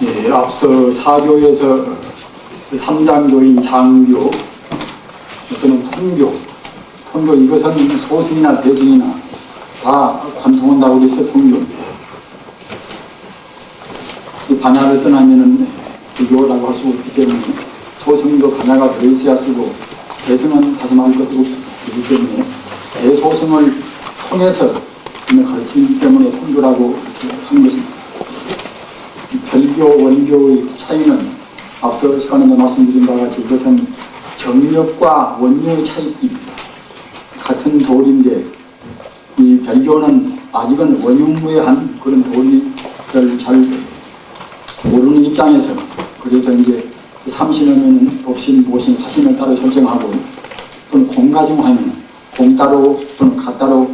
예, 앞서 사교에서 3장교인 장교 또는 통교 이것은 소승이나 대승이나 다 관통한다고 해서 통교입니다. 이 반야를 떠나면은 불교라고 할 수 없기 때문에 소승도 반야가 들어있어야 쓰고 대승은 다시 말할 것도 없기 때문에 대소승을 통해서 가르치기 때문에 통교라고 하는 것입니다. 별교, 원교의 차이는 앞서 시간에도 말씀드린 바와 같이 이것은 정력과 원료의 차이입니다. 같은 돌인데 이 별교는 아직은 원흉무해한 그런 도리를 잘 모르는 입장에서 그래서 이제 삼신하면은 법신, 보신, 화신을 따로 설정하고 또는 공가중하면 공 따로 또는 가 따로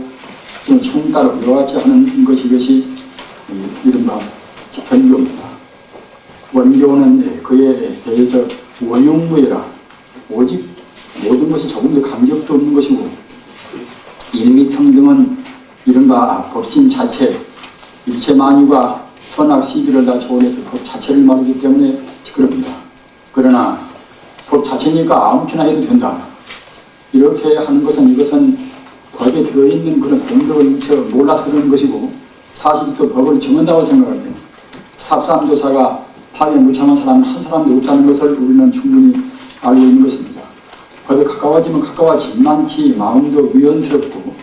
또는 충 따로 여러 가지 하는 것이 이것이 이른바 별교입니다. 원교는 그에 대해서 원흉무해라 오직 모든 것이 조금도 간격도 없는 것이고 일미평등은 이른바 법신 자체 일체 만유가 선악 시비를 다 초월해서 법 자체를 말하기 때문에 그럽니다. 그러나 법 자체니까 아무렇게나 해도 된다. 이렇게 하는 것은 이것은 법에 들어있는 그런 공덕을 몰라서 그러는 것이고 사실 또 법을 정한다고 생각할 때 삽삼조사가 파에 무창한 사람은 한 사람도 없다는 것을 우리는 충분히 알고 있는 것입니다. 법에 가까워지면 가까워질만치 마음도 유연스럽고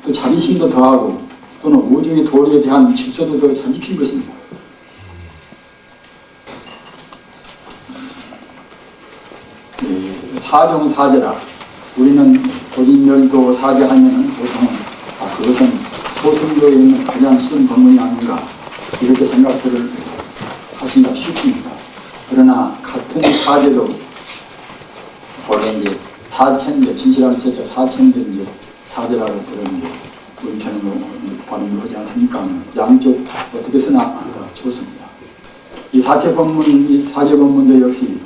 또 자비심도 더하고 또는 우주의 도리에 대한 질서도 더 잘 지킨 것입니다. 사정사제라 우리는 고진열도 사제하면 보통은 그것은 소승도에 있는 가장 쉬운 법문이 아닌가 이렇게 생각들을 하시기가 쉽습니다. 그러나 같은 사제도 원래 이제 사천대 진실한 제자 사천대 이제 사제라고 그러는데 우리 편으로 발음을 하지 않습니까? 양쪽 어떻게 쓰나 좋습니다. 이 사제 법문도 역시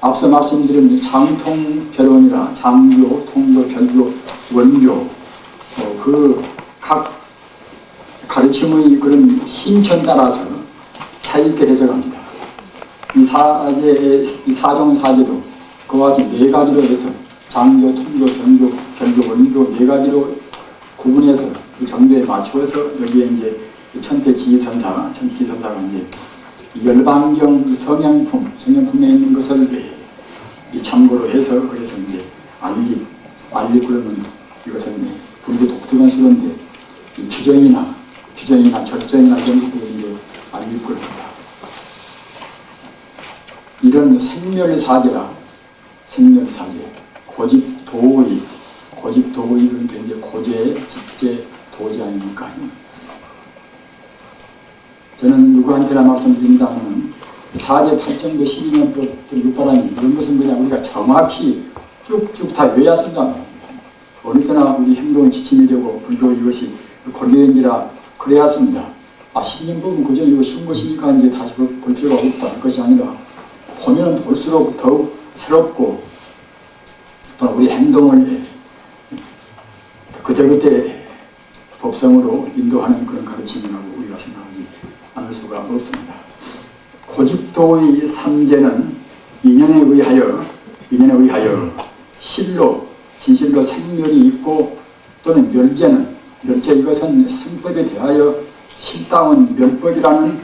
앞서 말씀드린 장통별원이라 장교, 통교, 별교, 원교 그 각 가르침의 그런 신천 따라서 차이 있게 해석합니다. 이 사정사제도 그와 같이 네 가지로 해서 장교, 통교, 별교, 원교 네 가지로 구분해서 그 정도에 맞추어서 여기에 이제 천태지선사가 이제 열반경 성형품에 있는 것을 참고로 해서 그래서 이제 알립 그러면 이것은 불교 독특한 수로인데 규정이나 결정이나 이런 것도 이제 알립 그럽니다. 이런 생멸사제라 생멸사제 고집도의 그러니까 이제 고제, 직제, 도제 아닙니까? 저는 누구한테나 말씀드린다면 사제 8정도 12년법 육바라니 이런 것은 그냥 우리가 정확히 쭉쭉 다 외워야 쓴다. 어느 때나 우리 행동이 지침이 되고 불교 이것이 권리인지라 그래야 씁니다. 12년법은 그저 이거 쉬운 것이니까 이제 다시 볼 필요가 없다. 그것이 아니라 보면 볼수록 더욱 새롭고 또 우리 행동을 그때그때 법성으로 인도하는 그런 가르침이라고 우리가 생각하지 않을 수가 없습니다. 고집도의 삼재는 인연에 의하여 실로 진실로 생멸이 있고 또는 멸제 이것은 생법에 대하여 실다운 멸법이라는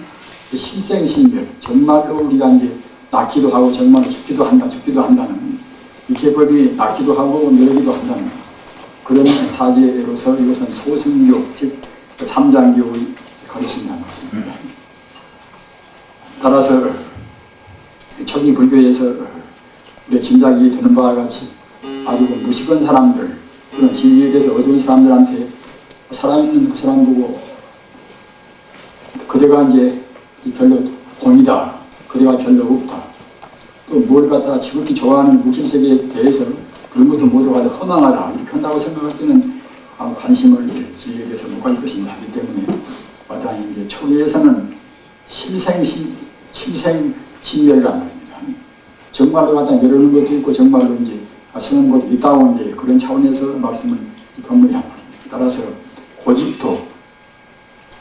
실생실멸 정말로 우리가 이제 낳기도 하고 정말로 죽기도 한다는 이체법이 낳기도 하고 멸기도 한다는 그런 사제로서 이것은 소승교 즉 삼장교의 가르침이라는 것입니다. 따라서 초기 불교에서 우리 짐작이 되는 바와 같이 아주 무식한 사람들 그런 진리에 대해서 어두운 사람들한테 살아있는 그 사람 보고 그대가 이제 별로 공이다 그대가 별로 없다 또 뭘 갖다가 지극히 좋아하는 무실세계에 대해서 그런 것도 모두가 허망하다 이렇게 한다고 생각할 때는 관심을 진리에 대해서 못 가질 것이 하기 때문에 마땅히 이제 초기에서는 실생진멸이라는 말입니다. 정말로 갖다 멸하는 것도 있고 정말로 이제 세는 것도 있다고 이제 그런 차원에서 말씀을 법문이 한 말입니다. 따라서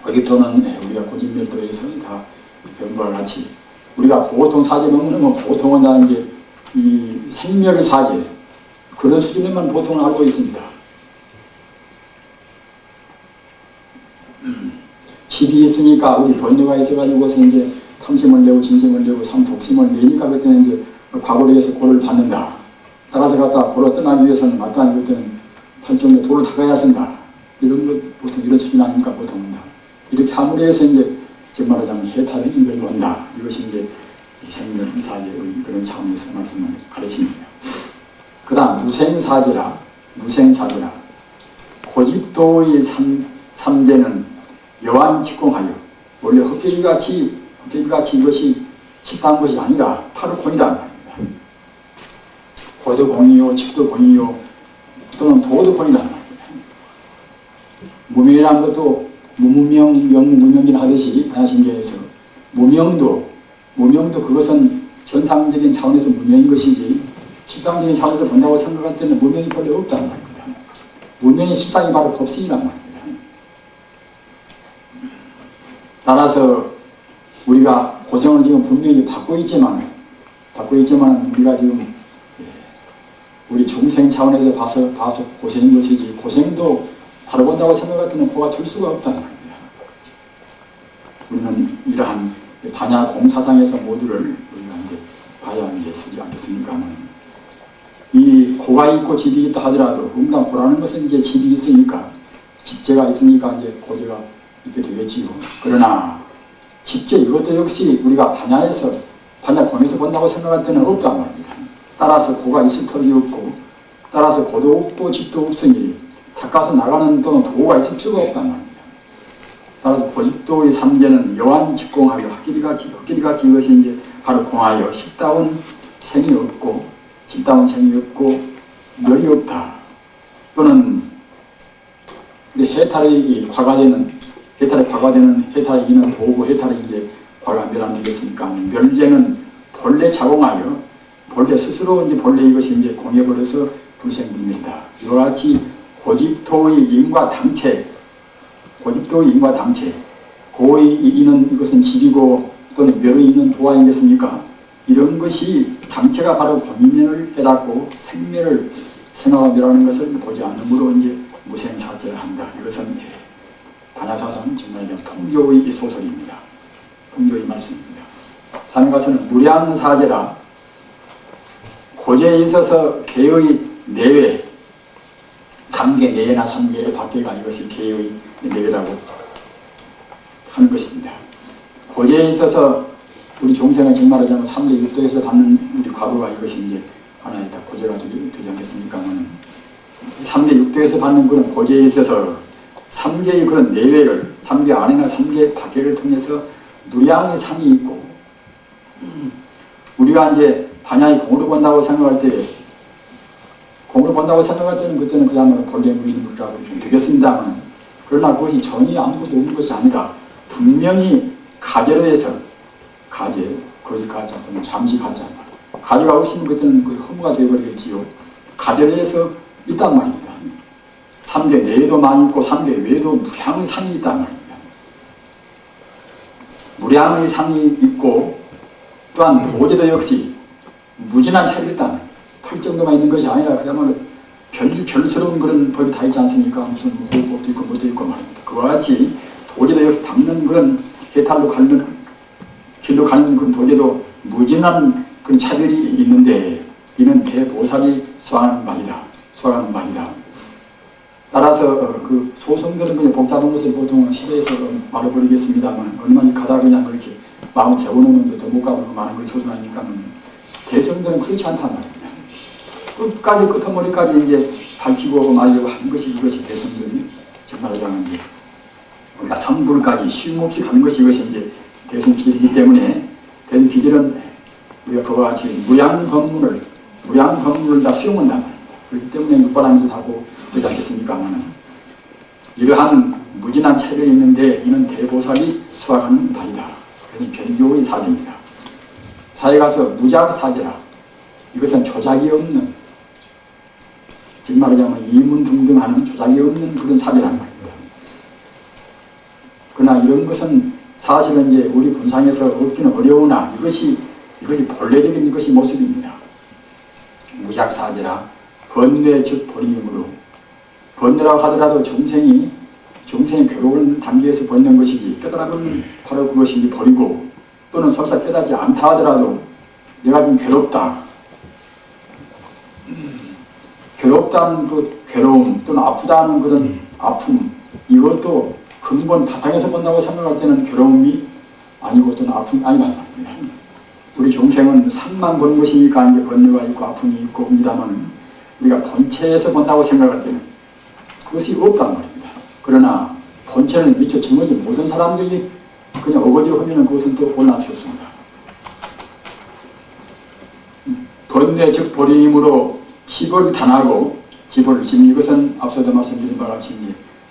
고집도는 우리가 고집멸도에서 다 배운 같이 우리가 보통 사제 먹는 보통은 다는 게 이 생멸 사제 그런 수준에만 보통은 알고 있습니다. 집이 있으니까 우리 번뇌가 있어가지고서 이제 탐심을 내고 진심을 내고 독심을 내니까 그때는 이제 과거로 해서 고를 받는다. 따라서 갖다 고로 떠나기 위해서는 마땅히 그때는 팔정에 도를 닦아야 쓴다. 이런 것 보통 이런 수준 아닙니까 보통은 다. 이렇게 함으로 해서 이제 즉 말하자면 해탈의 인별이 온다. 이것이 이제 생멸사제의 그런 차원에서 말씀을 가르칩니다. 그 다음 무생사제라 고집도의 삼재는 여완 직공하여 원래 헛개비같이 이것이 식당한 것이 아니라 타르콘이란 말입니다. 고도공이요 집도공이요 또는 도도공이란 말입니다. 무명이라는 것도 무무명 명무무명이라 하듯이 반야신경에서 무명도 그것은 현상적인 차원에서 무명인 것이지 실상적인 차원에서 본다고 생각할 때는 무명이 별로 없다는 말입니다. 무명의 실상이 바로 법신이란 말입니다. 따라서 우리가 고생을 지금 분명히 받고 있지만 우리가 지금 우리 중생 차원에서 봐서 고생인 것이지 고생도 바로 본다고 생각할 때는 보가 될 수가 없다는 말입니다. 우리는 이러한 반야 공사상에서 모두를 우리가 이제 봐야 이제 쓰지 않겠습니까? 이 고가 있고 집이 있다 하더라도 응당 고라는 것은 이제 집이 있으니까 집재가 있으니까 이제 고재가 있게 되겠지요. 그러나 집재 이것도 역시 우리가 반야공에서 본다고 생각할 때는 없단 말입니다. 따라서 고가 있을 턱이 없고 따라서 고도 없고 집도 없으니 닦아서 나가는 또는 도가 있을 수가 없단 말입니다. 따라서 고집도의 삼재는 여완 직공하여 헛기리같이 이것이 이제 바로 공하여 십다운 생이 없고 멸이 없다. 또는 해탈의 과가되는 해탈의 이는 도고 해탈의 이제 과가 멸안 되겠습니까? 멸제는 본래 자공하여 본래 스스로 이제 본래 이것이 이제 공해버려서 불생불멸이다. 이와 같이 고집도의 인과 당체 고의 이는 이것은 집이고 또는 멸의 이는 도가 아니겠습니까? 이런 것이 당체가 바로 본인을 깨닫고 생멸을 생각하고 멸하는 것을 보지 않으므로 이제 무생사제를 한다. 이것은 반야사상 정말 통교의 소설입니다. 통교의 말씀입니다. 다른 것은 무량사제라 고제에 있어서 개의 내외 3개 내외나 3개의 밖에가 이것이 개의 내외라고 하는 것입니다. 고제에 있어서 우리 종생을 정말하자면 3대 6도에서 받는 우리 과거가 이것이 이제 하나의 다 고제가 되지 않겠습니까? 3대 6도에서 받는 그런 고제에 있어서 3개의 그런 내외를 3개 안에나 3개 밖에를 통해서 무량의 상이 있고 우리가 이제 반야의 공으로 본다고 생각할 때는 그때는 그야말로 본래 무인 물이라고 되겠습니다만 그러나 그것이 전혀 아무것도 없는 것이 아니라 분명히 가제로 해서 거짓 가짜 또는 잠시 가짜 가제가 없으면 그때는 그 허무가 되어버리겠지요. 가제로 해서 있단 말입니다. 3개 내에도 많이 있고 3개 외에도 무량의 상이 있단 말입니다. 무량의 상이 있고 또한 도제도 역시 무진한 차이가 있다. 풀 정도만 있는 것이 아니라 그야말로 별스러운 그런 법이 다 있지 않습니까? 무슨 호흡법도 있고 뭐도 있고 말입니다. 그와 같이 도제도 역시 닦는 그런 해탈로 가는 길로 가는 그런 도제도 무진한 그런 차별이 있는데 이는 대보살이 수행하는 말이다. 따라서 그 소성들은 그냥 복잡한 것을 보통 시대에서 말해버리겠습니다만 얼마나 가다 그냥 그렇게 마음을 재워놓는데 더 못 가고 많은 걸 소중하니까 대성들은 그렇지 않단 말입니다. 끝까지 끝머리까지 이제 밝히고 말려고 하는 것이 이것이 대성들이 정말하자면 이제 우리가 성불까지 쉼없이 가는 것이 이것이 이제 대성 기질이기 때문에 대성 기질은 우리가 그와 같이 무양 법문을 다 수용한단 말입니다. 그렇기 때문에 육바람도 하고 그러지 않겠습니까? 이러한 무진한 차이가 있는데 이는 대보살이 수행하는 바이다. 그래서 별교의 사제입니다. 사에 가서 무작사제라. 이것은 조작이 없는, 즉 말하자면 이문등등하는 조작이 없는 그런 사제란 말입니다. 그러나 이런 것은 사실은 이제 우리 군상에서 없기는 어려우나 이것이 본래적인 것이 모습입니다. 무작사제라 번뇌 즉 버림이므로, 번뇌라고 하더라도 중생이 괴로운 단계에서 번뇌인 것이지, 깨달으면 바로 그것이 버리고, 또는 설사 깨닫지 않다 하더라도 내가 지금 괴롭다는 그 괴로움, 또는 아프다는 그런 아픔, 이것도 근본 바탕에서 본다고 생각할 때는 괴로움이 아니고 또는 아픔이 아니란 말입니다. 우리 중생은 산만 보는 것이니까 이제 번뇌가 있고 아픔이 있고 합니다만, 우리가 본체에서 본다고 생각할 때는 그것이 없단 말입니다. 그러나 본체는 미처 짊어진 모든 사람들이 그냥 어거지로 하면 그것은 또 곤란스럽습니다. 번뇌 즉 버림으로 집을 단하고, 집을 지금 이것은 앞서도 말씀드린 바와 같이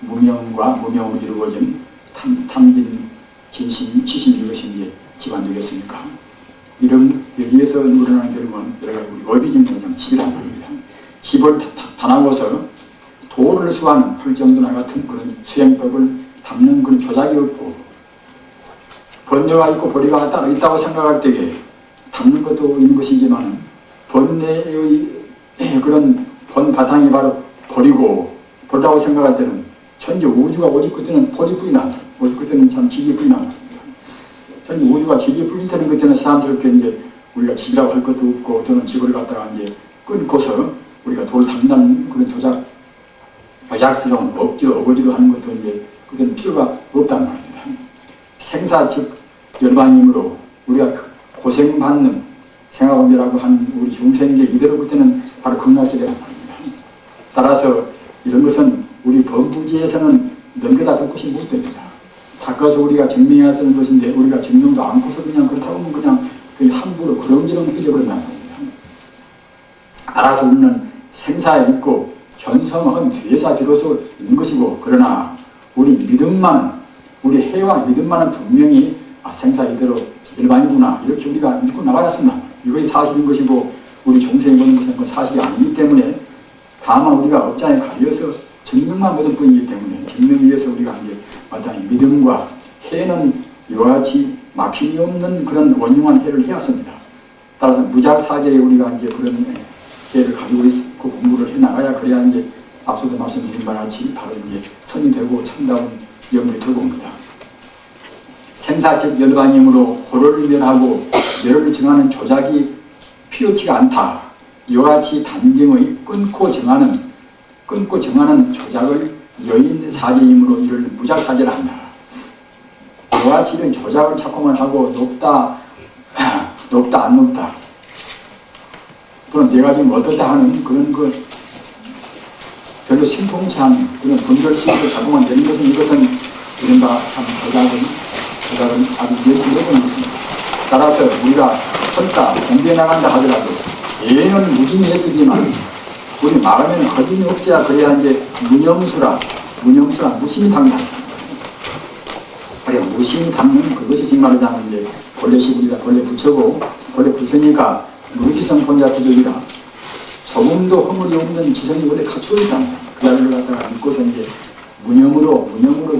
무명과 무명으로 이루어진 탐진, 진심, 치심 이것이 이제 집안 되겠습니까? 이런 여기에서 우러나는 결국은 여러 가지 우리 어디진 그냥 집이란 말입니다. 집을 단하고서 도를 수하는 할 정도나 같은 그런 수행법을 담는 그런 조작이 없고, 번뇌가 있고 보리가 따로 있다고 생각할 때에 담는 것도 있는 것이지만, 번뇌의 그런 본 바탕이 바로 보리라고 생각할 때는 전체 우주가 오직 그때는 보리뿐이 남다. 오직 그때는 참 지기뿐이 남다. 전체 우주가 지기뿐이 되는 그때는 사람스럽게 이제 우리가 집이라고 할 것도 없고, 또는 집을 갖다가 이제 끊고서 우리가 돌을 담는 그런 조작스러운 어거지로 하는 것도 이제 그때는 필요가 없단 말입니다. 생사 즉 열반이므로 우리가 고생받는 생화범이라고 하는 우리 중생계 이대로 그때는 바로 극락세계란 말입니다. 따라서 이런 것은 우리 범부지에서는 넘겨다 볼 것이 못 됩니다. 닦아서 우리가 증명해야 쓰는 것인데, 우리가 증명도 않고서 그냥 그렇다고 하면 그냥 함부로 그런지로 잊어버린다는 겁니다. 알아서 우리는 생사에 있고 현성은 뒤에서 비로소 있는 것이고, 그러나 우리 믿음만, 우리 해와 믿음만은 분명히 생사 이대로 일반이구나 이렇게 우리가 믿고 나가야습니다. 이것이 사실인 것이고, 우리 중생이 보는 것은 그 사실이 아니기 때문에 다만 우리가 업장에 가려서 증명만 보는 뿐이기 때문에, 증명 위해서 우리가 이제 마땅히 믿음과 해는 이와 같이 막힘이 없는 그런 원흉한 해를 해왔습니다. 따라서 무작사제에 우리가 이제 그런 해를 가지고 있고 공부를 해 나가야, 그래야 이제 앞서도 말씀드린 바와 같이 바로 이제 선이 되고 참다운 영물이 되고 옵니다. 생사적 열반임으로 고를 멸하고 열을 정하는 조작이 필요치가 않다. 이와 같이 단정의 끊고 정하는 조작을 여인사제이므로 이를 무작사제라 한다. 이와 같이 이런 조작을 자꾸만 하고 높다 안 높다, 또는 내가 지금 어떻다 하는 그런 별로 신통치 않은 그런 분별식으로 자꾸만 내는 것은, 이것은 이른바 참 조작은 아주 열심히 해보는 것입니다. 따라서 우리가 설사 공부해 나간다 하더라도 예는 무진히 했으지만 우리 마음에는 거짓이 없어야, 그래야 이제 무념수라 무심히 닦는, 그래 무심히 닦는 그것이 지금 말하자면 이제 본래 시부리라, 본래 부처고, 본래 부처니까 무기성 본자 부족이라 조금도 허물이 없는 지성이 원래 갖추어 있답니다. 그 자리를 갖다가 믿고서 이제 무념으로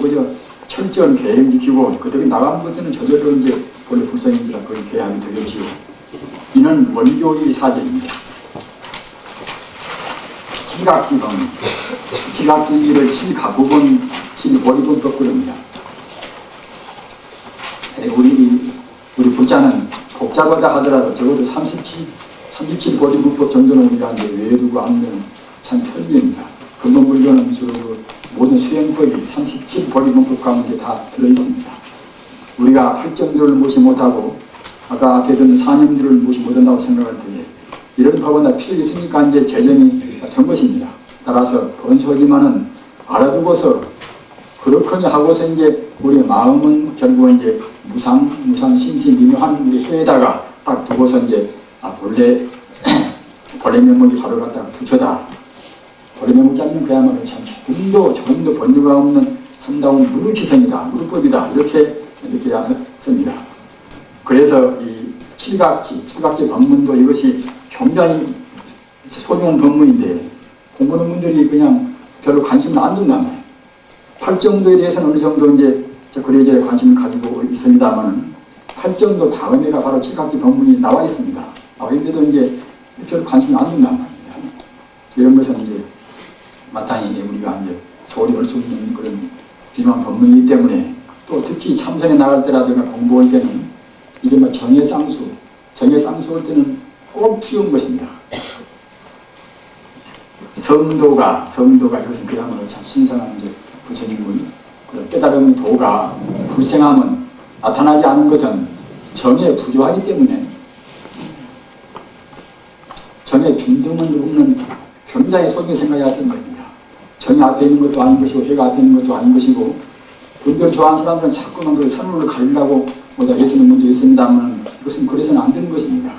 그저 철저한 계획 지키고, 그들이 나간 것들은 저절로 이제 본래 불성인지라 그런 계획이 되겠지요. 이는 원교의 사제입니다. 지각지지를 7가국은 7보리분법 그럽니다. 우리 불자는 복잡하다 하더라도 적어도 37보리분법 정도는 우리가 이제 외두고 하면 참 편리입니다. 근본불교는 주로 모든 수행법이 37보리분법 가운데 다 들어있습니다. 우리가 할 정도를 무시 못하고 아까 앞에 든 사념들을 무시 못한다고 생각할 때에 이런 법은 다 필요 있으니까 이제 제정이 된 것입니다. 따라서 번소지만은 알아두고서 그렇거니 하고서 이제 우리 마음은 결국은 이제 무상 심미묘한 우리 해에다가 딱 두고서 이제 본래 명목이 바로 갖다가 부처다. 본래 명목 잡는 그야말로 참 조금도 번뇌가 없는 참다운 무르기성이다, 무르법이다, 이렇게 씁니다. 그래서 이 칠각지 법문도 이것이 굉장히 소중한 법문인데 공부하는 분들이 그냥 별로 관심을 안 둔다면, 팔정도에 대해서는 어느 정도 이제 그래저래 관심을 가지고 있습니다만은 팔정도 다음에가 바로 칠각지 법문이 나와 있습니다. 나와 있는데도 이제 별 관심이 안 든단 말입니다. 이런 것은 이제 마땅히 우리가 이제 소홀히 할 수 없는 그런 귀중한 법문이기 때문에 또 특히 참선에 나갈 때라든가 공부할 때는 이른바 정해쌍수 할 때는 꼭 필요한 것입니다. 성도가 이것은 그야말로 참 신성한 이제 부처님의 깨달음의 도가 불생함은 나타나지 않은 것은 정에 부조하기 때문에 정에 균등은 없는 굉장히 속의 생각이 왔을 것입니다. 정이 앞에 있는 것도 아닌 것이고 해가 앞에 있는 것도 아닌 것이고 분별 좋아하는 사람들은 자꾸만 그 선물을 가리려고 뭐다 애쓰는 분도 있습니다만 이것은 그래서는 안 되는 것입니다.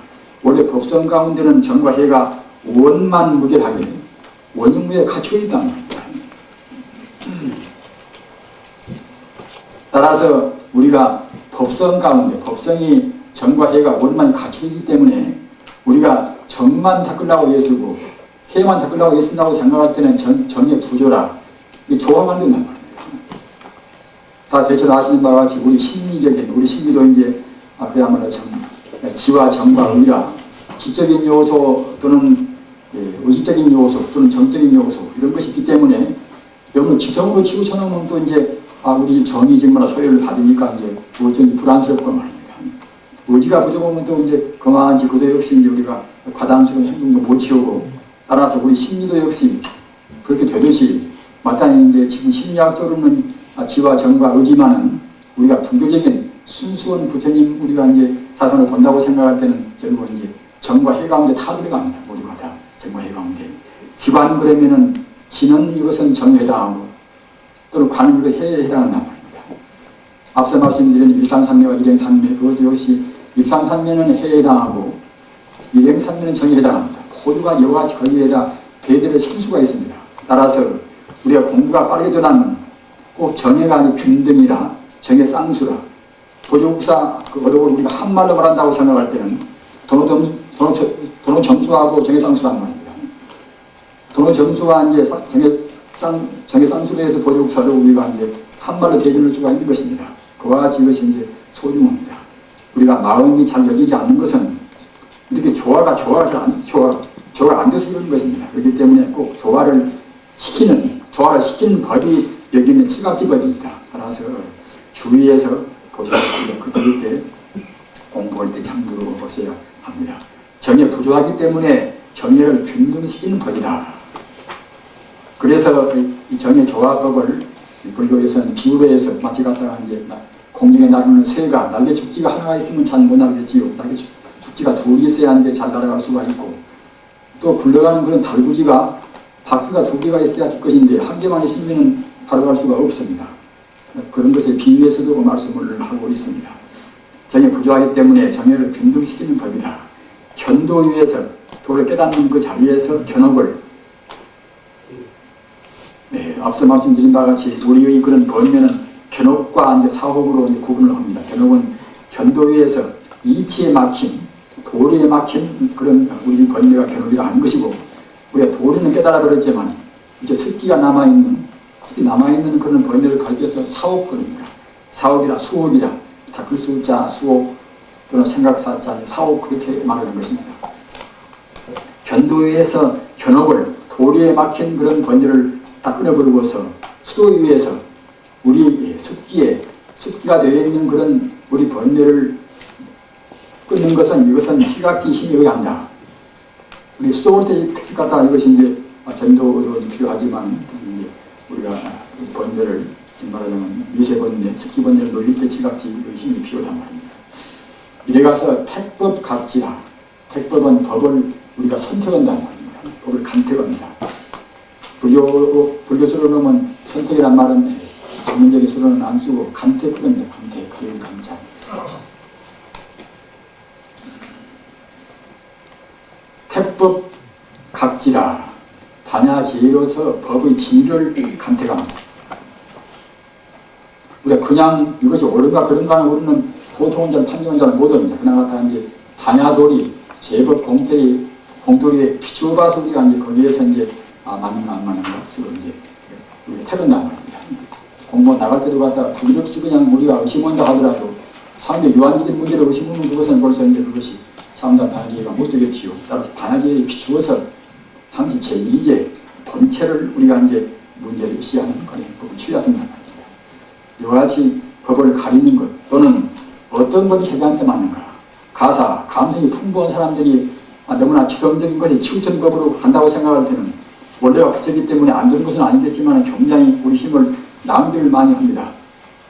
원래 법성 가운데는 정과 해가 원만무결하게 원흉무에 갇혀 있단 말입니다. 따라서 우리가 법성 가운데 법성이 정과 해가 원만히 갇혀 있기 때문에 우리가 정만 닦으려고 애쓰고 해만 닦으려고 애쓴다고 생각할 때는 정의 부조라 이게 조화가 안 된단 말입니다. 다 대체로 아시는 바와 같이 우리 심리도 이제 그야말로 지와 정과 의라 지적인 요소 또는 의지적인 요소 또는 정적인 요소 이런 것이 있기 때문에 여러분 지성으로 치우쳐놓으면 또 이제 우리 정이 정말 소외를 받으니까 이제 어쩐지 불안스럽고 말입니다. 의지가 부족하면 또 이제 그만치 그도 역시 이제 우리가 과단스러운 행동도 못 치우고 따라서 우리 심리도 역시 그렇게 되듯이 마땅히 이제 지금 심리학적으로는 지와 정과 의지만은 우리가 불교적인 순수한 부처님 우리가 이제 사상을 본다고 생각할 때는 결국은 이제 정과 해 가운데 다 들어갑니다. 모두가 다 정과 해 가운데. 지관 그러면은 지는 이것은 정에 해당하고 또는 관은 이거 해에 해당한단 말입니다. 앞서 말씀드린 일상산매와 일행산매 그것도 역시 일상산매는 해에 해당하고 일행산매는 정에 해당합니다. 모두가 여같이 거기에다 배들의 실수가 있습니다. 따라서 우리가 공부가 빠르게 되려면 꼭 정해가 아닌 균등이라 정해 쌍수라 보조국사 그 어려운 우리가 한말로 말한다고 생각할 때는 도노 점수하고 정해 쌍수란 말입니다. 도노 점수와 이제 정해 쌍수에 대해서 보조국사로 우리가 이제 한말로 대변할 수가 있는 것입니다. 그와 같이 이것이 이제 소중합니다. 우리가 마음이 잘 여기지 않는 것은 이렇게 조화가 안 돼서 이런 것입니다. 그렇기 때문에 꼭 조화를 시키는 법이 여기 있는 칠각지 법입니다. 따라서 주위에서 보시면 그렇게 공부할 때 참고로 보셔야 합니다. 정에 부조하기 때문에 정의를 균등시키는 법이다. 그래서 이 정의 조화법을 불교에서는 비유로해서 마치 갖다가 이제 공중에 나르는 새가 날개 축지가 하나가 있으면 잘 못 날겠지요. 날개 축지가 둘이 있어야 이제 잘 날아갈 수가 있고 또 굴러가는 그런 달구지가 바퀴가 두 개가 있어야 할 것인데 한 개만 있으면 바로 갈 수가 없습니다. 그런 것에 비유해서도 말씀을 하고 있습니다. 정에 부조하기 때문에 정의를 균등시키는 법이다. 견도 위에서 도를 깨닫는 그 자리에서 견업을 앞서 말씀드린 바와 같이 우리의 그런 번뇌는 견업과 이제 사혹으로 이제 구분을 합니다. 견업은 견도 위에서 이치에 막힌 도리에 막힌 그런 우리 번뇌가 견업이라 하는 것이고 우리가 도리는 깨달아 버렸지만 이제 습기가 남아있는 그런 번뇌를 가리켜서 사옥거립니다. 사옥이라 수옥이라 닦을 수자 수옥 또는 생각사자 사옥 그렇게 말하는 것입니다. 견도위에서 견옥을 도리에 막힌 그런 번뇌를 다 끊어버리고서 수도 위에서 우리 습기가 되어 있는 그런 우리 번뇌를 끊는 것은 이것은 칠각지 힘이 의한다. 우리 수도 올 때 특히 갖다 이것이 이제 전도도 필요하지만 우리가 번뇌를 말하자면 미세번뇌, 습기번뇌를 녹일 때 칠각지의 힘이 필요하단 말입니다. 이래 가서 택법 각지라 택법은 법을 우리가 선택한단 말입니다. 법을 간택합니다. 불교수로는 선택이란 말은 전문적인 수로는 안 쓰고 간택합니다. 간택, 감자. 택법 각지라 단야지혜로서 법의 진리를 간택합니다. 우리가 그냥 이것이 옳은가 그런가 하는 우리는 보통은 판정은 잘 못합니다. 그나마 다 이제 단야도리, 제법 공돌이에 비추어봐서 우리가 이제 거기에서 이제 맞는가 안 맞는가 쓰고 이제 택한단 말입니다. 공무원 나갈 때도 갖다 부질없이 그냥 우리가 의심한다 하더라도 사람의 유한적인 문제를 의심하면 그것은 벌써 이제 그것이 사람들 반야제가 못 되겠지요. 따라서 반야제에 비추어서 당시 제1제 본체를 우리가 이제 문제를 시하는 그런 법을 취하였습니다. 이와 같이 법을 가리는 것 또는 어떤 법이 자기한테 맞는가 가사, 감성이 풍부한 사람들이 너무나 지성적인 것이 치우천법으로 간다고 생각할 때는 원래가 부처이기 때문에 안 되는 것은 아니겠지만 굉장히 우리 힘을 낭비를 많이 합니다.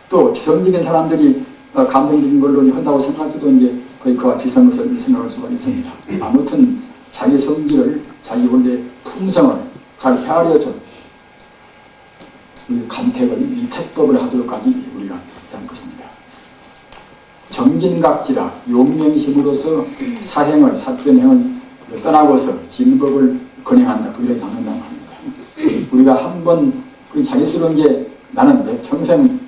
또 지성적인 사람들이 감성적인 걸로 한다고 생각할 때도 이제 거의 그와 비슷한 것을 생각할 수가 있습니다. 아무튼 자기 성질을 자기 원래 품성을 잘 헤아려서 이 간택을 이 택법을 하도록까지 우리가 한 것입니다. 정진각지라 용명심으로서 사행을 사견행을 떠나고서 진법을 건행한다. 그게 당한다고 합니다. 우리가 한번 자기 스러운 게 나는 내 평생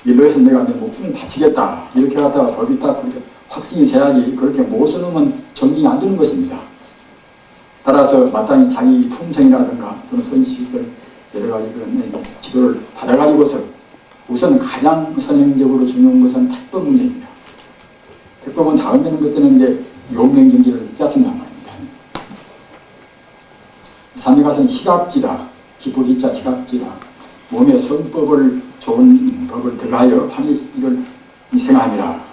일로 해서 내가 내 목숨을 바치겠다 이렇게 하다가 법이 딱 그렇게 확신이 세야지 그렇게 못 써놓으면 정진이 안 되는 것입니다. 따라서 마땅히 자기 품성이라든가 또는 선지식들 여러 가지 그런 지도를 받아가지고서 우선 가장 선행적으로 중요한 것은 택법 문제입니다. 택법은 다음 되는 것들은 이제 용맹경지를 뺐습니다 말입니다. 산에 가서는 희각지라 기포기자 희각지라 몸의 성법을 좋은 법을 들어가여 환히 이걸 이생하니라.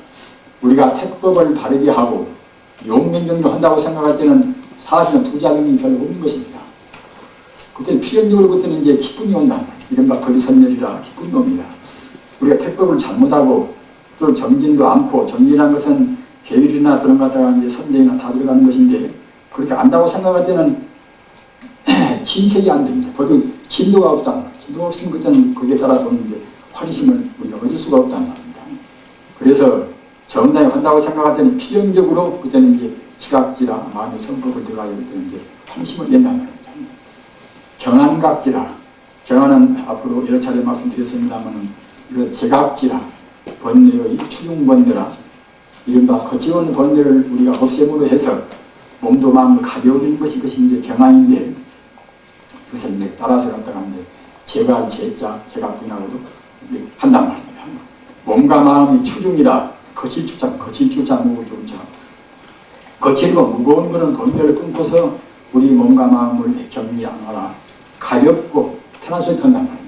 우리가 택법을 바르게 하고 용맹경주 한다고 생각할 때는 사실은 부작용이 별로 없는 것입니다. 그때는 필연적으로 그때는 이제 기쁨이 온다. 이른바 법이선멸이라 기쁨이 옵니다. 우리가 택법을 잘못하고 또 정진도 않고 정진이라는 것은 계율이나 그런 갖다가 이제 선제나 다 들어가는 것인데 그렇게 안다고 생각할 때는 진책이 안 됩니다. 법이 진도가 없다. 진도가 없으면 그때는 거기에 따라서 이제 환희심을 우리가 얻을 수가 없다는 말입니다. 그래서 정당히 한다고 생각할 때는 필연적으로 그때는 이제 시각지라 마음의 성법을 들어가야 그때는 이제 환심을 낸다는 말입니다. 경안각지라 경안은 앞으로 여러 차례 말씀드렸습니다만 이거 제각지라 번뇌의 추중번뇌라 이른바 거치온 번뇌를 우리가 없앰으로 해서 몸도 마음도 가벼워지는 것이 이제 경안인데 그것을 이제 따라서 갖다가 이제 제가 제자 제각분하고도 한단 말입니다. 몸과 마음이 추중이라 거칠추자 무구추자 거칠고 무거운 그런 번뇌를 끊고서 우리 몸과 마음을 격리하라 가볍고 편한 소리 한단 말입니다.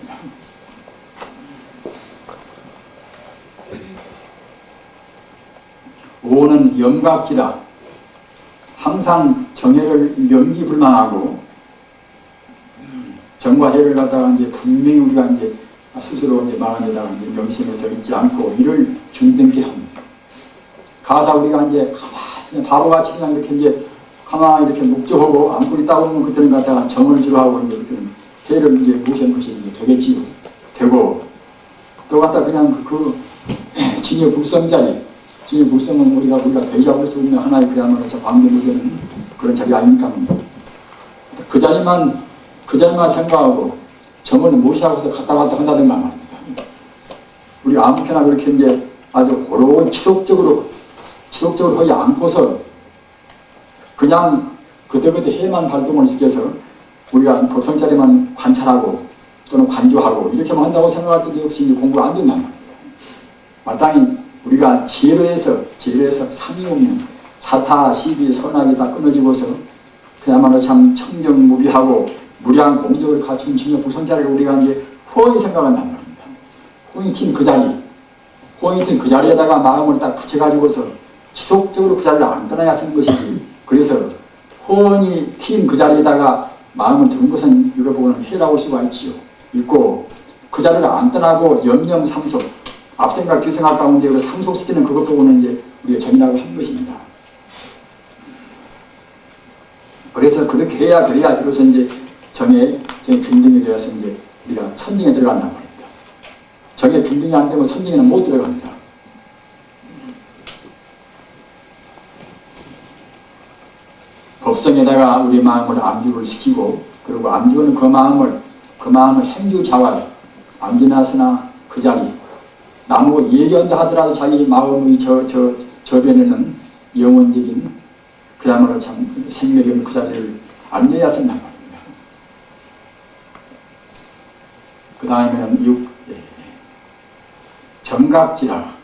오는 염각지라 항상 정해를 명기불망하고 정과 해를 갖다가 이제 분명히 우리가 이제 스스로 이제 마음에다가 이제 명심해서 있지 않고 이를 균등케 합니다. 가사 우리가 이제 가만히 바보같이 그냥 이렇게 이제 가만히 이렇게 묵조하고 안고 있다 보면 그때는 갖다가 정을 주로하고 이제 그때는 해를 이제 무시하는 것이 이제 되겠지요. 되고 또 갖다 그냥 그 진여 불성자리 진여 불성은 우리가 대잡을 수 있는 하나의 그야말로 광대무게 되는 그런 자리 아닙니까? 그 자리만 생각하고 정을 무시하고서 갔다 갔다 한다든가 말입니다. 우리 아무렇게나 그렇게 이제 아주 고로운 지속적으로 거기 안고서 그냥 그때그때 해만 발동을 시켜서 우리가 법성자리만 관찰하고 또는 관조하고 이렇게만 한다고 생각할 때도 역시 이제 공부가 안 된단 말입니다. 마땅히 우리가 지혜로 해서 상이 오면 사타, 시비, 선악이 다 끊어지고서 그야말로 참 청정무비하고 무량 공적을 갖춘 진여 불성자리를 우리가 이제 호응히 생각한단 말입니다. 호응이 튄 그 자리에다가 마음을 딱 붙여가지고서 지속적으로 그 자리를 안 떠나야 하는 것이지. 그래서 호응이 튄 그 자리에다가 마음을 두는 것은 이거 보고는 해라고 할 수가 있고 그 자리를 안 떠나고 염염상속 앞생각 뒤생각 가운데 상속시키는 그것 보고는 이제 우리가 정이라고 한 것입니다. 그래서 그렇게 해야 그래야 비로소 이제 정의 균등이 되어서 이제 우리가 선정에 들어간단 말입니다. 정의 균등이 안 되면 선정에는 못 들어갑니다. 법성에다가 우리 마음을 암주를 시키고 그리고 암주는 그 마음을 행주자활 암기나서나 그 자리 나무 예견다 하더라도 자기 마음의 저변에는 영원적인 그야말로 참 생명이 없는 그 자리를 암려해야 쓴단 말입니다. 그 다음에는 정갑지라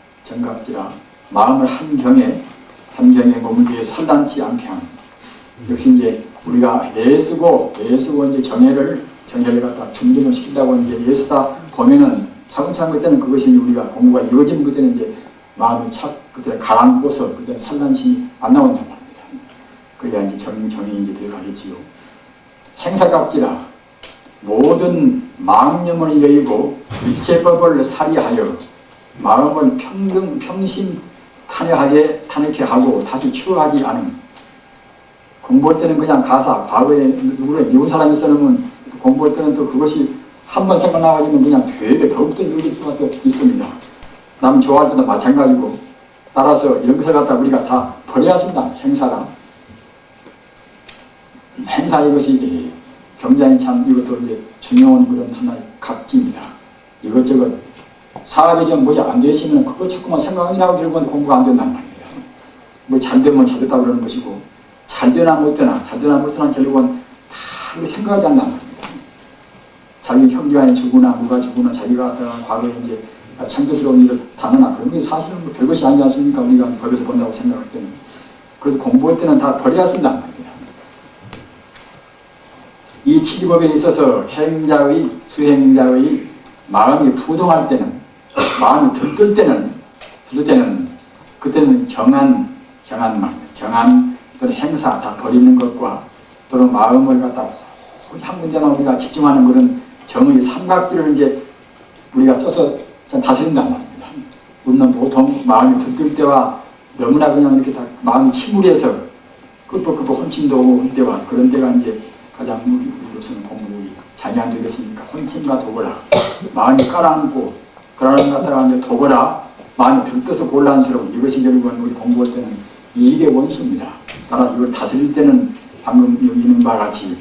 마음을 한경에 머물게 산란치 않게 하는. 역시 이제 우리가 애쓰고 이제 정해를 갖다 중진을 시키려고 이제 애쓰다 보면은 차근차근 그때는 그것이 우리가 공부가 이루어지는 그때는 이제 마음이 그때 가라앉고서 그때 산란심이 안 나온단 말입니다. 그래야 이제 정이 이제 들어가겠지요. 행사갑지라 모든 마음념을 여의고 일체법을 살이하여 마음을 평심 탄핵해 하고 다시 추억하지 않음. 공부할 때는 그냥 가사, 과거에 누구를 미운 사람이 써놓으면 공부할 때는 또 그것이 한 번 생각나가지고 그냥 되게 더욱더 이루어질 수밖에 있습니다. 남 좋아할 때도 마찬가지고. 따라서 이런 것을 갖다 우리가 다 버려야 쓴다. 행사 이것이 굉장히 참 이것도 이제 중요한 그런 하나의 각지입니다. 이것저것 사업이 좀 뭐지 안 되시면 그거 자꾸만 생각이라고 결국은 공부가 안 된단 말이에요. 뭐 잘 되면 잘 됐다고 그러는 것이고 잘 되나 못 되나 결국은 다 생각하지 않는단 말입니다. 자기 형제가 죽으나 누가 죽으나 자기가 과거에 이제 창조스러운 일을 당하나 그런 게 사실은 뭐 별것이 아니지 않습니까? 우리가 법에서 본다고 생각할 때는. 그래서 공부할 때는 다 버려야 쓴단 말입니다. 이 치리법에 있어서 행자의 수행자의 마음이 부동할 때는 마음이 들뜰 때는 그때는 경한 또는 행사 다 버리는 것과 또는 마음을 갖다 한 군데만 우리가 집중하는 그런 정의 삼각지를 이제 우리가 써서 다스린단 말입니다. 우리는 보통 마음이 들뜰 때와 너무나 그냥 이렇게 다 마음이 침울해서 끝부끝부 혼침도 오고 할 때와 그런 때가 이제 가장 우리로서는 공부이 잘 안 되겠습니까? 혼침과 도거라. 마음이 깔아앉고 그러는 갖다가 이제 도거라. 마음이 들떠서 곤란스러운 이것이 결국은 우리 공부할 때는 이 일의 원수입니다. 따라서 이걸 다스릴 때는 방금 여기 있는 바와 같이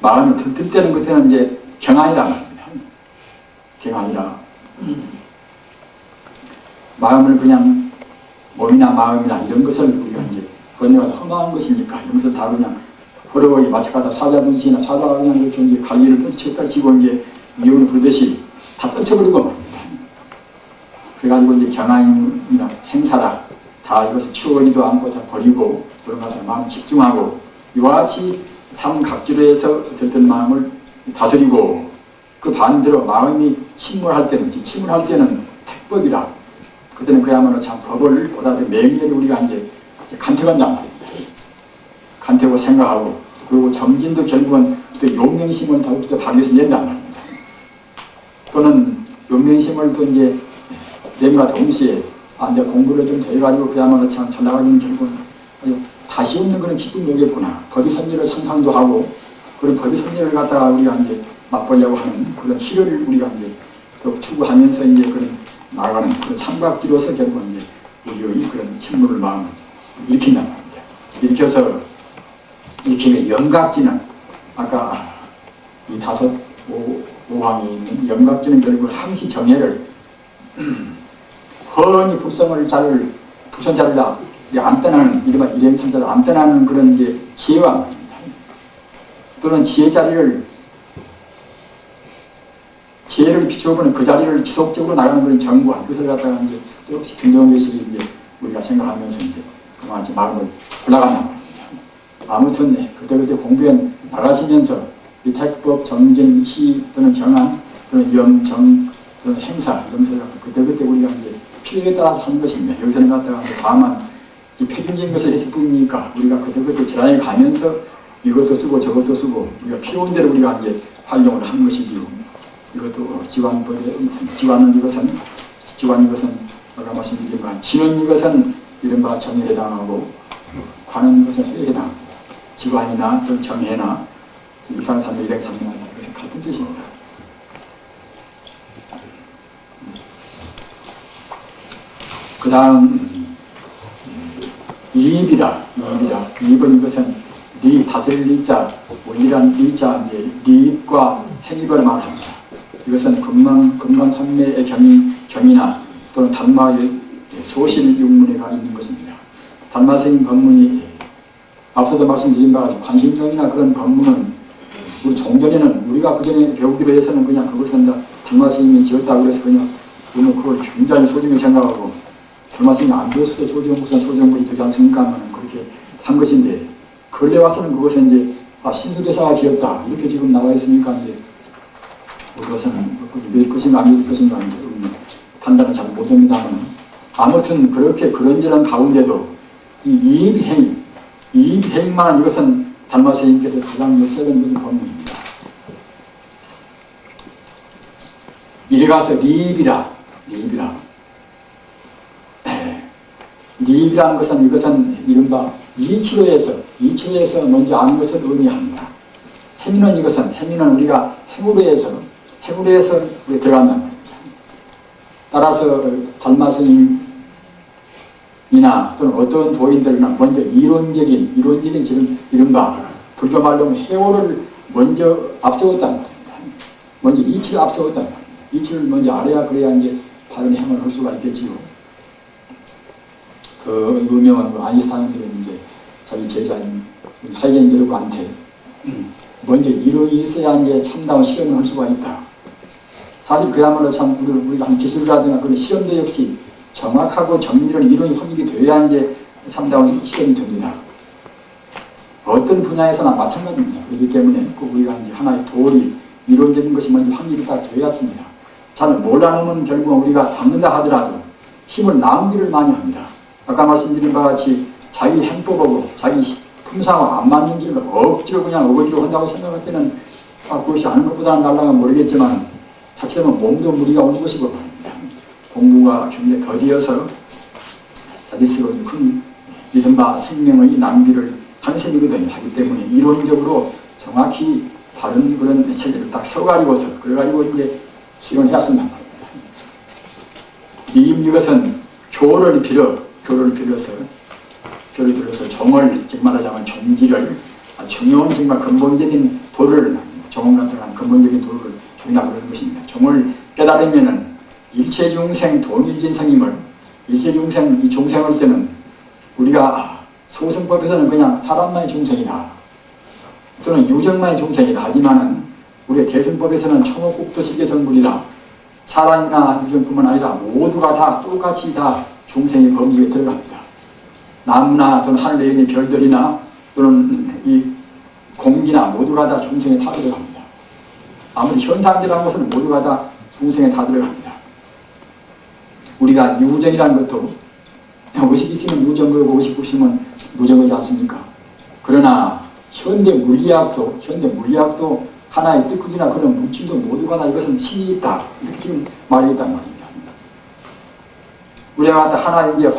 마음이 들뜰 때는 그때는 이제 경안이란 말입니다. 경안이라 마음을 그냥 몸이나 마음이나 이런 것을 우리가 이제 그건 험한 것이니까 이런 것을 다 그냥 호로이 마찬가지로 사자분시나 사자가 그냥 이렇게 이제 갈기를 떨치고 이제 미운을 불듯이 다 떨쳐버리고 말입니다. 그래가지고 이제 경안이나 행사라 다 이것을 추억이도 않고 다 버리고 그런 것에 마음 집중하고 이와 같이 삼각지로 해서 어떤 마음을 다스리고 그 반대로 마음이 침몰할 때는 택법이라 그때는 그야말로 참 법을 보다 매일매일 우리가 이제 간택한단 말입니다. 간택하고 생각하고 그리고 정진도 결국은 또 용맹심을 더욱더 발휘해서 낸단 말입니다. 또는 용맹심을 또 이제 낸과 동시에 내 공부를 좀 해가지고 그야말로 참 잘 나가기는 결국은 다시 없는 그런 기쁨이 오겠구나. 법의 선리를 상상도 하고 그런 법의 선리를 갖다가 우리가 이제 맛보려고 하는 그런 희를 우리가 이제 또 추구하면서 이제 그런 나아가는 그런 삼각지로서 결국은 이제 우리의 그런 침몰을 마음을 일으킨단 말입니다. 일으켜서 일으키면 영각지는 아까 이 다섯 오항이 있는 영각지는 결국 항시 정해를 훤히 북선자를 안 떠나는 이른바 일행천자를 안 떠나는 그런 이제 지혜와 말입니다. 또는 지혜를 비추어보는 그 자리를 지속적으로 나가는 그런 정과 그것을 갖다가 이제 역시 김동교실이 이제 우리가 생각하면서 이제 그만한 마음을 불러간단 말입니다. 아무튼 그때 공부에 나가시면서 이 택법, 정진, 희 또는 경안 또는 영, 정 또는 행사 이런 것을 그때 우리가 이제 필요에 따라서 하는 것입니다. 여기서는 갖다가 다만 표준적인 것을 했을 뿐이니까 우리가 그때 지나에 가면서 이것도 쓰고 저것도 쓰고 우리가 필요한 대로 우리가 이제 활용을 하는 것이지요. 이것도 지관법에 있습니다. 지관 이것은 아까 말씀드린 지는 이것은 이른바 정에 해당하고 관은 이것은 해에 해당합니다. 지관이나 또는 정해나 일상산맥, 일행산맥 이것은 같은 뜻입니다. 그 다음 이입은 이것은 리 다스릴 리자 원리란 리자 리입과 행입을 말합니다. 이것은 금강산매의 경이나 또는 단마의 소실 육문에가 있는 것입니다. 단마스님 법문이 앞서도 말씀드린 바와 같이 관심경이나 그런 법문은 우리 종전에는 우리가 그전에 배우기로 해서는 그냥 그것은 단마스님이 지었다고 해서 그냥 우리는 그걸 굉장히 소중히 생각하고 결말성이 안 되었을 때 소중무선 소중물이 되지 않습니까? 하면 그렇게 한 것인데 근래 와서는 그것은 이제 신수대사가 지었다 이렇게 지금 나와 있으니까 이제 그것은 믿을 것인가 안 믿을 것인가 이제 판단은 잘 못합니다만 아무튼 그렇게 그런저런 가운데도 이 이입행만 이것은 달마스님께서 가장 역사적인 것을 법문입니다. 이래 가서 리입이라. 리입이라는 것은 이것은 이른바 이치로에서 먼저 아는 것을 의미합니다. 행위는 우리가 행으로 해서 우리 들어간단 말입니다. 따라서 달마스님이나 또는 어떤 도인들이나 먼저 이론적인 지금 이른바 불교 말로 해오를 먼저 앞세웠단 말입니다. 먼저 이치를 앞세웠단 말입니다. 이치를 먼저 알아야 그래야 이제 바른 행을 할 수가 있겠지요. 그 유명한 아인슈타인들은 이제 자기 제자인 하이겐베르크한테 먼저 이론이 있어야 이제 참다운 실험을 할 수가 있다. 사실 그야말로 참 우리가 한 기술이라든가 그런 시험도 역시 정확하고 정밀한 이론이 확립이 되어야 이제 참다운 실험이 됩니다. 어떤 분야에서나 마찬가지입니다. 그렇기 때문에 꼭 우리가 이제 하나의 도리, 이론적인 것이 먼저 확립이 다 되어야 합니다. 잘 몰라놓으면 결국 우리가 닦는다 하더라도 힘을 낭비를 많이 합니다. 아까 말씀드린 바와 같이 자기 행법하고 자기 품사하고 안 맞는 길을 억지로 그냥 어거지로 한다고 생각할 때는 그것이 하는 것보다는 날라가면 모르겠지만 자칫하면 몸도 무리가 오는 것이고 말입니다. 공부가 굉장히 더디어서 자기 스스로 큰 이른바 생명의 낭비를 하는 셈이거든요. 하기 때문에 이론적으로 정확히 다른 그런 체계를 딱 세워가지고서 그래가지고 이제 실현해야 쓴단 말입니다. 이것은 교를 빌어서 정을 즉 말하자면 종기를 중요한 정말 근본적인 도를 정을 나타난 근본적인 도를 종이라고 그러는 것입니다. 종을 깨달으면은 일체중생 동일진생임을 일체중생 이 중생을 때는 우리가 소승법에서는 그냥 사람만의 중생이다 또는 유정만의 중생이다 하지만은 우리의 대승법에서는 총업국도시계성물이라 사람이나 유정뿐만 아니라 모두가 다 똑같이 다 중생의 범주에 들어갑니다. 나무나 또는 하늘에 있는 별들이나 또는 이 공기나 모두가 다 중생에 다 들어갑니다. 아무리 현상이라는 것은 모두가 다 중생에 다 들어갑니다. 우리가 유정이라는 것도 의식 있으면 유정거고 의식 없으면 무정거지 않습니까? 그러나 현대 물리학도 하나의 뜨거기나 그런 물질도 모두가 다 이것은 신이 있다 이렇게 지금 말했단 말입니다. 우리가 하나 이제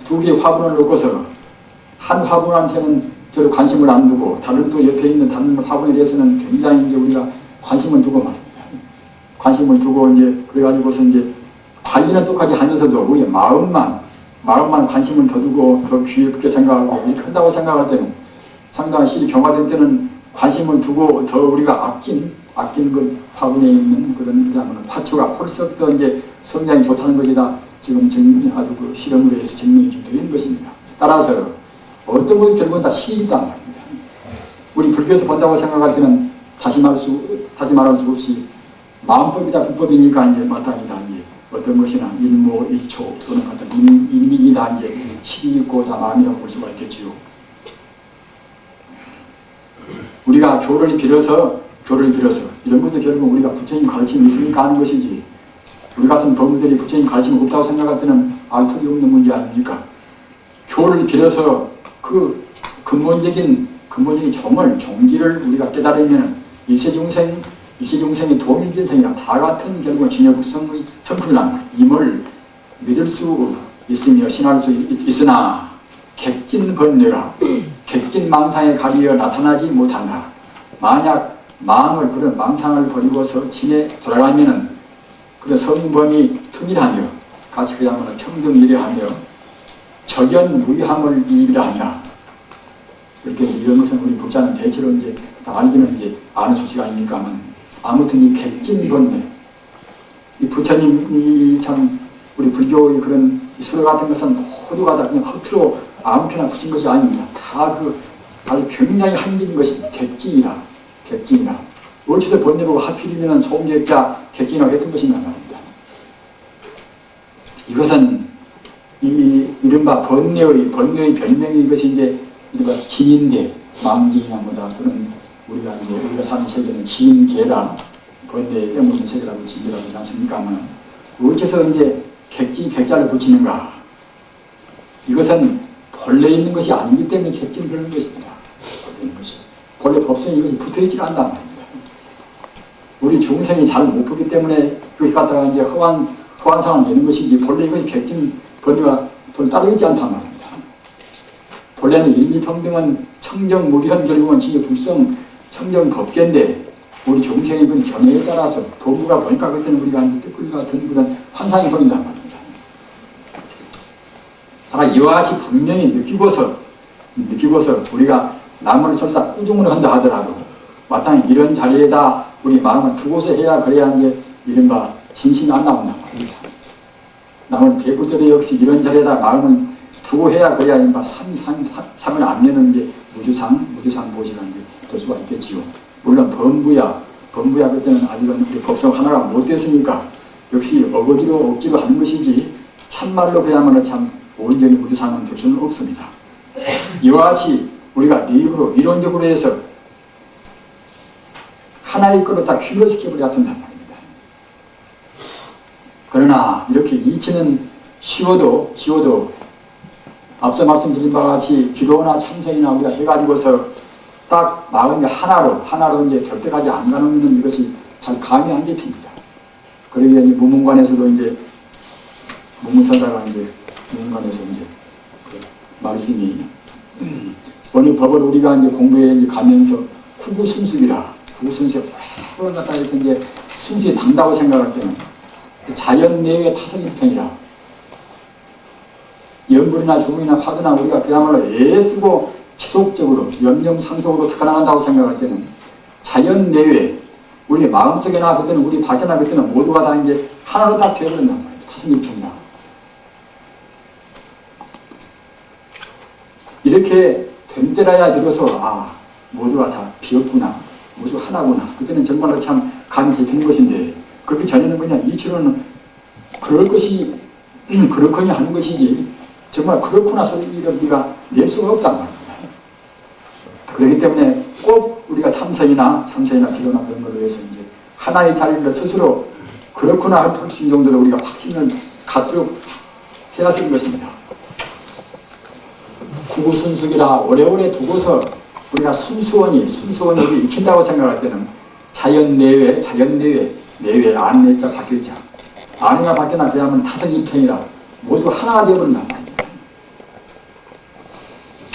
두 개의 화분을 놓고서 한 화분한테는 저를 관심을 안 두고 다른 또 옆에 있는 다른 화분에 대해서는 굉장히 이제 우리가 관심을 두고 말입니다. 관심을 두고 이제 그래가지고서 이제 관리는 똑같이 하면서도 우리의 마음만 관심을 더 두고 더 귀엽게 생각하고 이렇게 한다고 생각할 때는 상당히 실이 경화된 때는 관심을 두고 더 우리가 아낀 그 화분에 있는 그런 화초가 홀썩 더 이제 성장이 좋다는 것이다. 지금 아주 그 실험으로 해서 증명이 좀 되는 것입니다. 따라서 어떤 것이 결국은 다 신이 있단 말입니다. 우리 불교에서 본다고 생각할 때는 다시 말할 수 없이 마음법이다 불법이니까 이제 마땅히다 이제 어떤 것이나 일모 일초 또는 어떤 인민이다 이제 실이 있고 다 마음이라고 볼 수가 있겠지요. 우리가 교를 빌어서 이런 것도 결국 우리가 부처님 가르침이 있으니까 하는 것이지 우리 같은 범들이 부처님 가르침이 없다고 생각할 때는 알 턱이 없는 문제 아닙니까? 교를 빌어서 그 근본적인 종기를 우리가 깨달으면 일체중생의 동일진생이랑 다 같은 결국은 진여국성의 성품이란 말이에요. 임을 믿을 수 있으며 신할 수 있으나 객진번뇌가 객진망상에 가리어 나타나지 못한다. 만약 그런 망상을 버리고서 진에 돌아가면은 그런 성범이 통일하며 같이 그야말로 청등일해하며 적연무의함을 이익이라 한다. 이렇게 이런 것은 우리 불자는 대체로 이제 알기는 이제 아는 소식 아닙니까? 아무튼 이 객진번뇌, 이 부처님이 참 우리 불교의 그런 수로 같은 것은 모두가 다 그냥 허투루 아무렇게나 붙인 것이 아닙니다. 다 아주 굉장히 한계인 것이 객진이라. 어디서 번뇌보고 하필이면 소음객자 객진이라고 했던 것인가 말입니다. 이것은 이른바 번뇌의 별명이 이것이 이제 이른바 진인계, 망진이나 뭐다 또는 우리가 사는 세계는 진계라 번뇌의 빼먹은 세계라고 진계라고 하지 않습니까? 어째서 이제 백자를 붙이는가? 이것은 본래 있는 것이 아니기 때문에 객진 그러는 것입니다. 본래 법성이 이것이 붙어있지가 않단 말입니다. 우리 중생이 잘 못 보기 때문에 여기 갖다가 이제 허황상을 내는 것이지 본래 이것이 객진 번뇌와 따르지 않단 말입니다. 본래는 일미평등은 청정무비현 결국은 진여불성 청정법계인데 우리 중생의 그 견해에 따라서 도구가 보니까 그때는 우리가 뜻끌과 든그런 환상이 보인단 말입니다. 다만 이와 같이 분명히 느끼고서 우리가 남을 설사 꾸중을 한다 하더라도 마땅히 이런 자리에다 우리 마음을 두고서 해야 그래야 이제 이른바 진심이 안 나온단 말입니다. 남을 베풀 때도 역시 이런 자리에다 마음을 두고 해야 그래야 이른바 삼을 안 내는 게 무주상 보시가 될 수가 있겠지요. 물론 범부야 그때는 아직은 우리 법성 하나가 못 됐으니까 역시 억지로 하는 것이지 참말로 그야말로 참 온전히 무주상은 될 수는 없습니다. 이와 같이 우리가 내입으로 이론적으로 해서 하나의 것으로 다 귀결시켜버려야 한단 말입니다. 그러나 이렇게 이치는 쉬워도 앞서 말씀드린 바와 같이 기도나 참선이나 우리가 해가지고서 딱 마음이 하나로 이제 결대까지 안 가는 이것이 잘 감이 안 잡힙니다. 그러기 위해 무문관에서도 이제 무문천사가 이제 무문관에서 이제 그 말씀이 어느 법을 우리가 이제 공부해 이제 가면서 후구순수기라 후구순수에 훌륭 갖다 이렇게 이제 순수에 단다고 생각할 때는 자연 내외의 타성일편이라 연불이나 주문이나 화두나 우리가 그야말로 애쓰고 지속적으로 염념상속으로 탁나간다고 생각할 때는 자연 내외 우리 마음속에나 그때는 우리 밖에나 그때는 모두가 다 이제 하나로 다 되어버린단 말이에요. 타성일편이라 이렇게 된 때라야 비로소 모두가 다 비었구나 모두 하나구나 그때는 정말로 참 감이 잡히는 것인데 그렇게 전에는 그냥 이치로는 그럴 것이 그렇거니 하는 것이지 정말 그렇구나 소리를 우리가 낼 수가 없단 말입니다. 그렇기 때문에 꼭 우리가 참선이나 기도나 그런 걸로 해서 이제 하나의 자리를 스스로 그렇구나 할 수 있는 정도로 우리가 확신을 갖도록 해야 되는 것입니다. 구구순숙이라 오래오래 두고서 우리가 순수원이 우리 익힌다고 생각할 때는 자연 내외 안내자 바뀌자 안내가 바뀌나 그야말로 타성일편이라 모두 하나가 되어버린단 말입니다.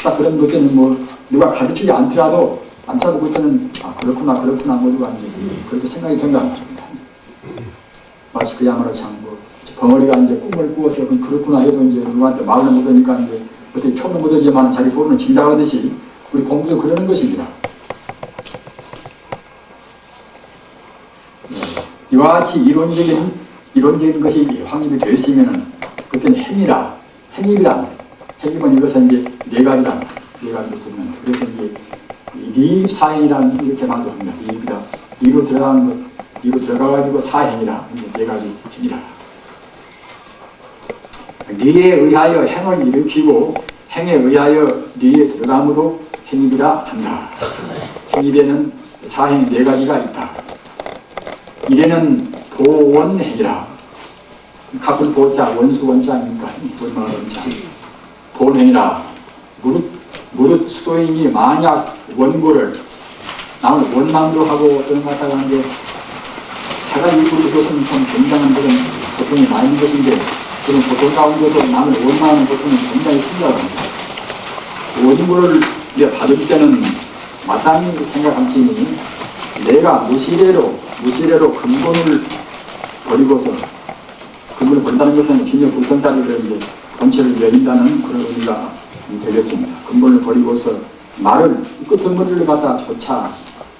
딱 그런 것들은 누가 가르치지 않더라도 그때는 그렇구나 모두가 이제 그렇게 생각이 된다는 겁니다. 마치 그야말로 참 벙어리가 이제 꿈을 꾸어서 그렇구나 해도 이제 누구한테 말을 못하니까 이제 어떻게 표는 못하지만 자기 소리는 진작하듯이 우리 공부도 그러는 것입니다. 이와 같이 이론적인 것이 확립이 되어 있으면은 그때는 행입이란 이것은 이제 네 가지로 부르는 그래서 이제 리사행이란 이렇게 말도 합니다. 리로 들어가는 것, 리로 들어가가지고 사행이라 이제 네 가지 행이라. 리에 의하여 행을 일으키고 행에 의하여 리에 들어감으로 행입이라 한다. 행입에는 사행 네 가지가 있다. 이래는 보원행이라. 갑을 보자 원수 원자니까 원마 원자. 보원행이라. 무릇 수도인이 만약 원고를 남을 원망도 하고 어떤 것 같다고 하는데 자가 일부러 해서는 참 굉장한 그런 고통이 많은 것인데 그런 고통 가운데도 남을 원망하는 고통은 굉장히 심각합니다. 원고를 받을 때는 마땅히 생각할지니 내가 무시례로 근본을 버리고서 근본을 버린다는 것은 진여 불선자를 이제 본체를 열린다는 그런 의미가 되겠습니다. 근본을 버리고서 말을 끝은 머리를 갖다 조차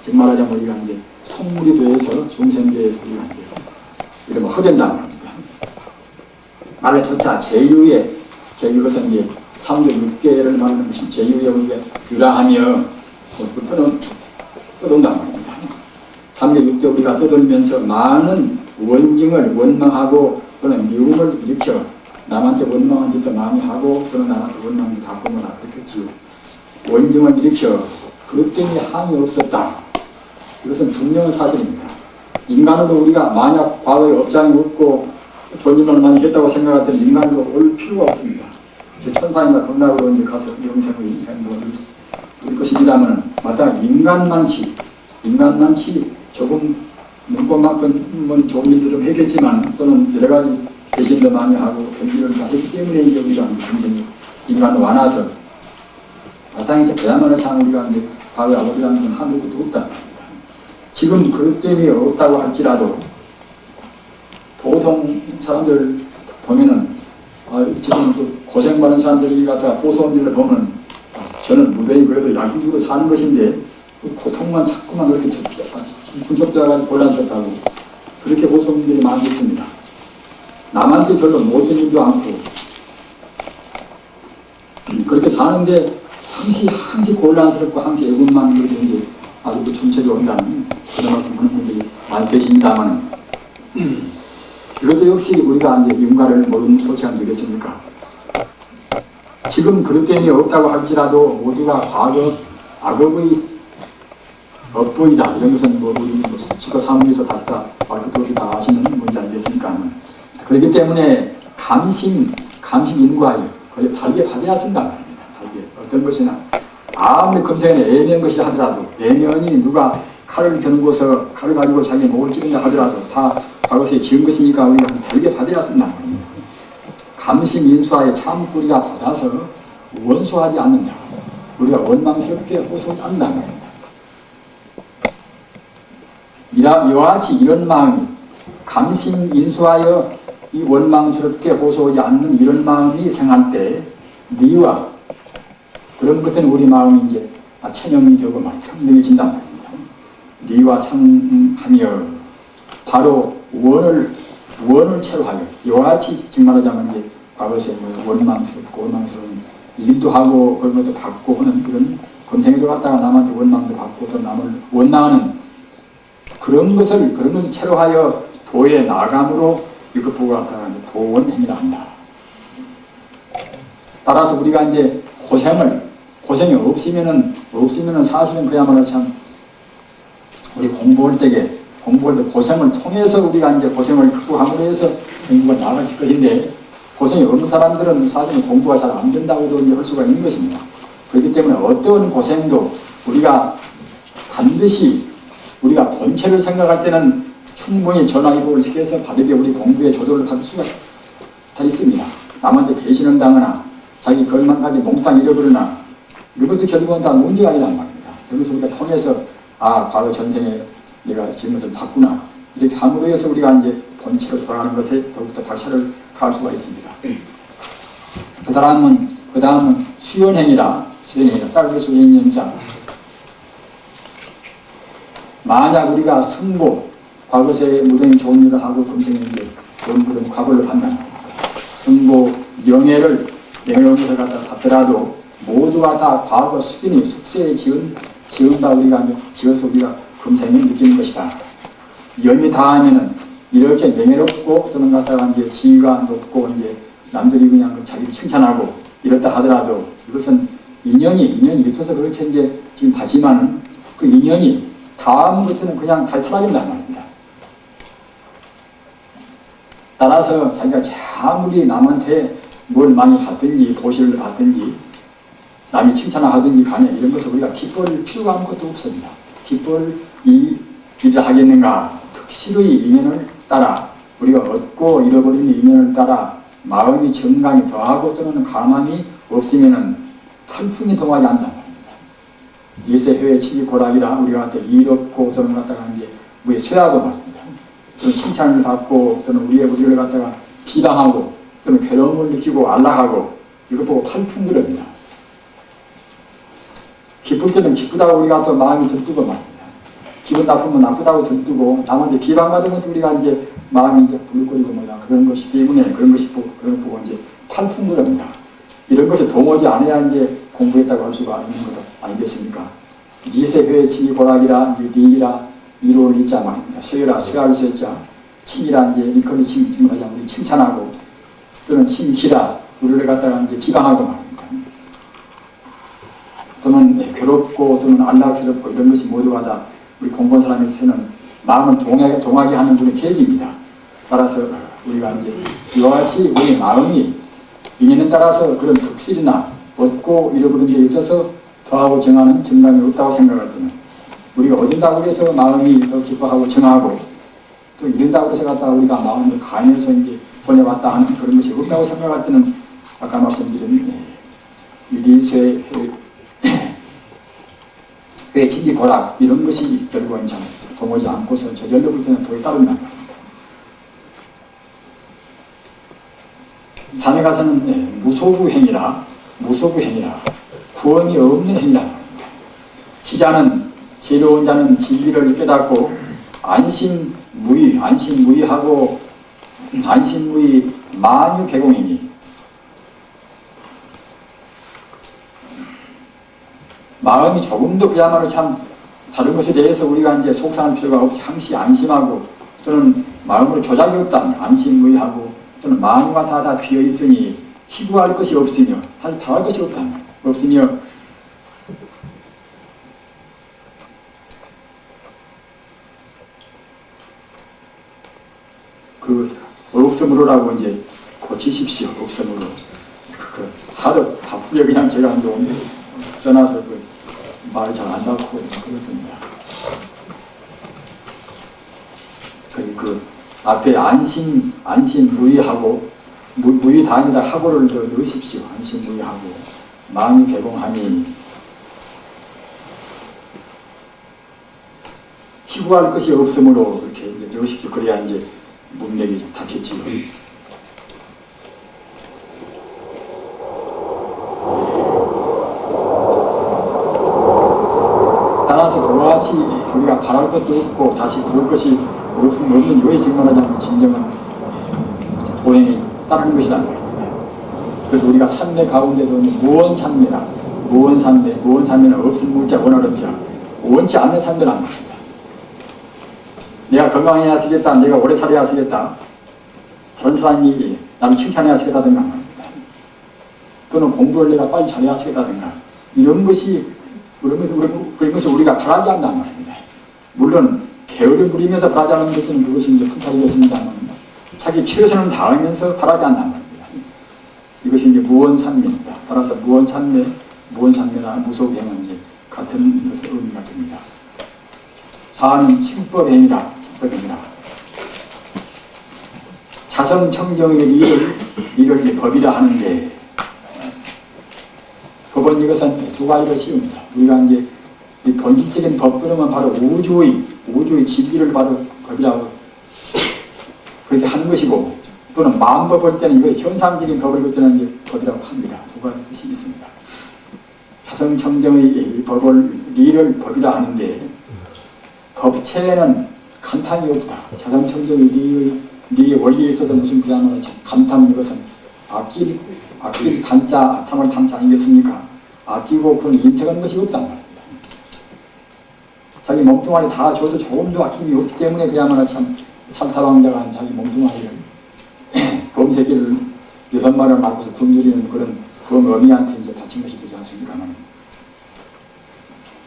즉 말하자면 우리가 이제 속물이 되어서 중생계에서 우리가 이제 이러면 허된다는 겁니다. 말을 조차 제유에 이것은 이제 3조 6개를 말하는 것이 제유에 우리가 유라하며 떠돈다는 겁니다. 3조 6개 우리가 떠돌면서 많은 원증을 원망하고 또는 미움을 일으켜 남한테 원망한 짓도 많이 하고 또는 남한테 원망도 갖고 뭐라 그렇겠지요. 원정을 일으켜 그것 때문에 한이 없었다. 이것은 분명한 사실입니다. 인간으로 우리가 만약 과거에 업장이 없고 존임을 많이 했다고 생각할 때는 인간으로 올 필요가 없습니다. 천사인가 극락으로 이제 가서 영생을 누릴 것입니다만 마땅히 인간만치 조금 문법만큼은 좋은 일도 좀 했겠지만 또는 여러 가지 대신도 많이 하고 경기를 다 했기 때문에 이제 우리가 인생이 인간으로 와나서 마땅히 이제 그야말로 참 우리가 이제 과거에 아버지라는 건 한두 것도 없다. 지금 그것 때문에 없다고 할지라도 보통 사람들 보면은 지금 그 고생 많은 사람들이 갖다가 호소원들을 보면 저는 무대히 그래도 약인으로 사는 것인데 그 고통만 자꾸만 그렇게 분석되어가지고 곤란스럽다고 그렇게 호소원들이 많이 있습니다. 남한테 별로 모든 일도 않고 그렇게 사는데 항시 곤란스럽고 항시 애군만 그렇게 이제 아주 그 정책이 온다는 그런 말씀 하는 분들이 많이 계십니다만 이것도 역시 우리가 이제 인과를 모르는 소치 안 되겠습니까? 지금 그것 때문에 없다고 할지라도 모두가 과거 악업의 업보이다 이런 것은 뭐 우리 지구 사무에서 다 말그토리 다 아시는 문제 아니겠습니까? 그렇기 때문에 감심 인과에 거의 다르게 받아야 쓴단 말입니다. 다르게 어떤 것이나 아무리 금생에 애매한 것이 하더라도 애면이 누가 칼을 겨누 곳에서 칼을 가지고 자기 목을 찌른다 하더라도 다 과거에 지은 것이니까 우리가 다르게 받아야 쓴단 말입니다. 감심 인수하에 참 우리가 받아서 원수하지 않는다. 우리가 원망스럽게 호소하지 않는다 말입니다. 이와 같이 이런 마음이 감심 인수하여 이 원망스럽게 호소하지 않는 이런 마음이 생할 때 리와 그런 것들은 우리 마음이 이제 체념이 되고 막 평등해진단 말입니다. 리와 상하며 바로 원을 채로하여 이와 같이 지금 말하자면 이제 과거에 원망스러운 일도 하고 그런 것도 받고 하는 그런 권생에도 갔다가 남한테 원망도 받고 또 남을 원망하는 그런 것을 채로하여 도에 나감으로 이것 보고 갔다가 도원행위를 한다. 따라서 우리가 이제 고생이 없으면은 사실은 그야말로 참 우리 공부할 때 고생을 통해서 우리가 이제 고생을 극복함으로 해서 공부가 나아질 것인데 고생이 없는 사람들은 사실은 공부가 잘 안 된다고도 이제 할 수가 있는 것입니다. 그렇기 때문에 어떤 고생도 우리가 반드시 우리가 본체를 생각할 때는 충분히 전화위복을 시켜서 바르게 우리 공부에 조절을 받을 수가 다 있습니다. 남한테 배신을 당하나 자기 걸망까지 몽땅 잃어버리나 이것도 결국은 다 문제가 아니란 말입니다. 여기서 우리가 통해서 과거 전생에 내가 지은 것을 봤구나 이렇게 함으로 해서 우리가 이제 본체로 돌아가는 것에 더욱더 박차를 가할 수가 있습니다. 그 다음은 수연행이라 딸기 수연연자 만약 우리가 승고 과거세에 무등이 좋은 일을 하고 금생에 이제 좋은 그런 과거를 판단 승고 명예를 갖다 받더라도 모두가 다 과거 수빈이 숙세에 지은다 우리가 지어서 우리가 금생에 느끼는 것이다. 연이 다하면은 이렇게 명예롭고 또는 갖다가 이제 지위가 높고 이제 남들이 그냥 자기를 칭찬하고 이렇다 하더라도 이것은 인연이 있어서 그렇게 이제 지금 봤지만 그 인연이 다음부터는 그냥 다 사라진단 말입니다. 따라서 자기가 아무리 남한테 뭘 많이 받든지 도시를 받든지 남이 칭찬하든지 간에 이런 것을 우리가 기뻐할 필요가 아무것도 없습니다. 기뻐할 이 일을 하겠는가 특실의 인연을 따라 우리가 얻고 잃어버리는 인연을 따라 마음이 정감이 더하고 또는 가망이 없으면은 탈풍이 더하지 않는단 말입니다. 일세회의 치기고락이라 우리가 한테 일 없고 또는 갖다가 이제 우리의 쇠하고 말입니다. 또는 칭찬을 받고 또는 우리를 갖다가 비방하고 또는 괴로움을 느끼고 안락하고 이거 보고 탈풍들입니다. 기쁠 때는 기쁘다고 우리가 또 마음이 들뜨고 말입니다. 기분 나쁘면 나쁘다고 들뜨고 남한테 비방받은 것도 우리가 이제 마음이 이제 불거리고 뭐냐 그런 것이 때문에 그런 거 보고 이제 탈풍들입니다. 이런 것이 동하지 않아야 이제 공부했다고 할 수가 있는 것 아니겠습니까? 리세회의 치기고락이라 리기라 이로를 잊자 말입니다. 쇠라 쇠할 쇠자 칭이라 이제 리커리 칭하자면 우리 칭찬하고 또는 심기라 우리를 갖다가 이제 비방하고 말입니다. 또는 괴롭고 또는 안락스럽고 이런 것이 모두가 다 우리 공부한 사람에서는 마음을 동하게 하는 분의 계기입니다. 따라서 우리가 이제 이와 같이 우리 마음이 인연에 따라서 그런 득실이나 얻고 잃어버린 데 있어서 더하고 정하는 정당이 없다고 생각할 때는 우리가 얻는다고 해서 마음이 더 기뻐하고 정하고 또 잃는다고 해서 갖다가 우리가 마음을 강해서 이제 보내왔다 하는 그런 것이 없다고 생각할 때는 아까 말씀드린 유리쇠 회 진리 고락 이런 것이 결국은 참 동하지 않고서 저절로 볼 때는 도에 따른단 말입니다. 산에 가서는 무소부행이라 구원이 없는 행위라 말입니다. 지자는 지혜로운 자는 진리를 깨닫고 안심무의하고 안심무의 만유개공이니 마음이 조금도 그야말로 참 다른 것에 대해서 우리가 이제 속상할 필요가 없이 항시 안심하고 또는 마음으로 조작이 없다면 안심무의하고 또는 마음과 다 비어 있으니 희구할 것이 없으며 사실 바랄 것이 없다면 없으며 그 없음으로라고 이제 고치십시오. 없음으로 하도 바쁘게 그냥 제가 한 게 써놔서 그 말을 잘 안 낳고 그렇습니다. 그 앞에 안심무의하고 무의 다음에다 하고를 더 넣으십시오. 안심무의하고 마음이 개공하니 희구할 것이 없으므로 이렇게 이제 넣으십시오. 그래야 이제 문맥이 좀 닿겠지요. 따라서 그와 같이 우리가 바랄 것도 없고 다시 구할 것이 없는 요에 직면하자면 진정한 보행이 따르는 것이란 말입니다. 그래서 우리가 산매 가운데도 무원산매라. 무원산매는 없은 무자 원어렵자 원치 않는 산매란 말입니다. 내가 건강해야 쓰겠다, 내가 오래 살아야 쓰겠다, 다른 사람이 나를 칭찬해야 쓰겠다든가 말입니다. 또는 공부를 내가 빨리 잘해야 쓰겠다든가 이런 것을 우리가 바라지 않단 말입니다. 물론 게으름 부리면서 바라지 않는 것은 그것이 이제 큰 탈이겠습니다만 자기 최선을 다하면서 바라지 않단 말입니다. 이것이 이제 무원산매입니다. 따라서 무원산매나 무소행은 이제 같은 것의 의미가 됩니다. 사는 칭법행위라. 자성청정의 이를 법이라 하는데 법은 이것은 두 가지로 씌웁니다. 우리가 이제 이 본질적인 법 그러면 바로 우주의 진리를 바로 법이라고 그렇게 하는 것이고 또는 마음법 볼 때는 이거 현상적인 법을 볼 때는 이제 법이라고 합니다. 두 가지 뜻이 있습니다. 자성청정의 리를 법이라 하는데 법체에는 간탐이 없다. 자성청정의 리의 원리에 있어서 무슨 그야말로 간탐 이것은 아낄 간자 탐을 탐자 아니겠습니까? 아끼고 그건 인색하는 것이 없단 말입니다. 자기 몸뚱아리 다 줘도 조금도 아낌이 없기 때문에 그야말로 참 산타방자가 한 자기 몸뚱아리를 검새끼를 6마리를 낳고서 굶주리는 그런 어미한테 이제 다친 것이 되지 않습니까만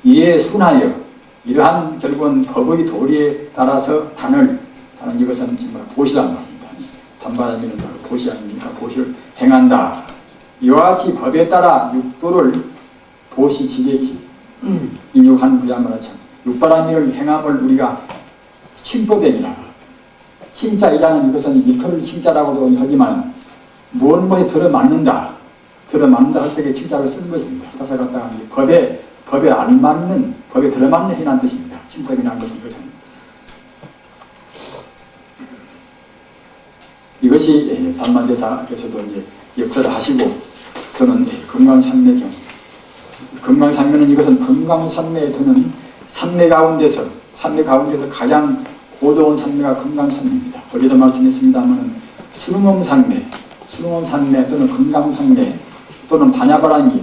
이에 순하여 이러한 결국은 법의 도리에 따라서 다는 이것은 정말 보시란 말입니다. 단발하면 보시 아닙니까? 보시를 행한다. 이와 같이 법에 따라 육도를 보시 지게히 인육한 그야말로 참 육바라밀을 행함을 우리가 칭법행위라. 칭자이자는 이것은 일컬을 칭자라고도 하지만 무엇에 들어맞는다 할 때 칭자를 쓰는 것입니다. 다시 갖다가 법에 안 맞는, 법에 들어맞는 행위라는 뜻입니다. 칭법이라는 것은 이것이 단만대사께서도 이제 역사를 하시고 저는 금강산매경 금강산매는 이것은 금강산매에 드는 산매 가운데서 가장 고도운 산매가 금강산매입니다. 어제도 말씀했습니다만 수능엄산매 또는 금강산매 또는 반야바라기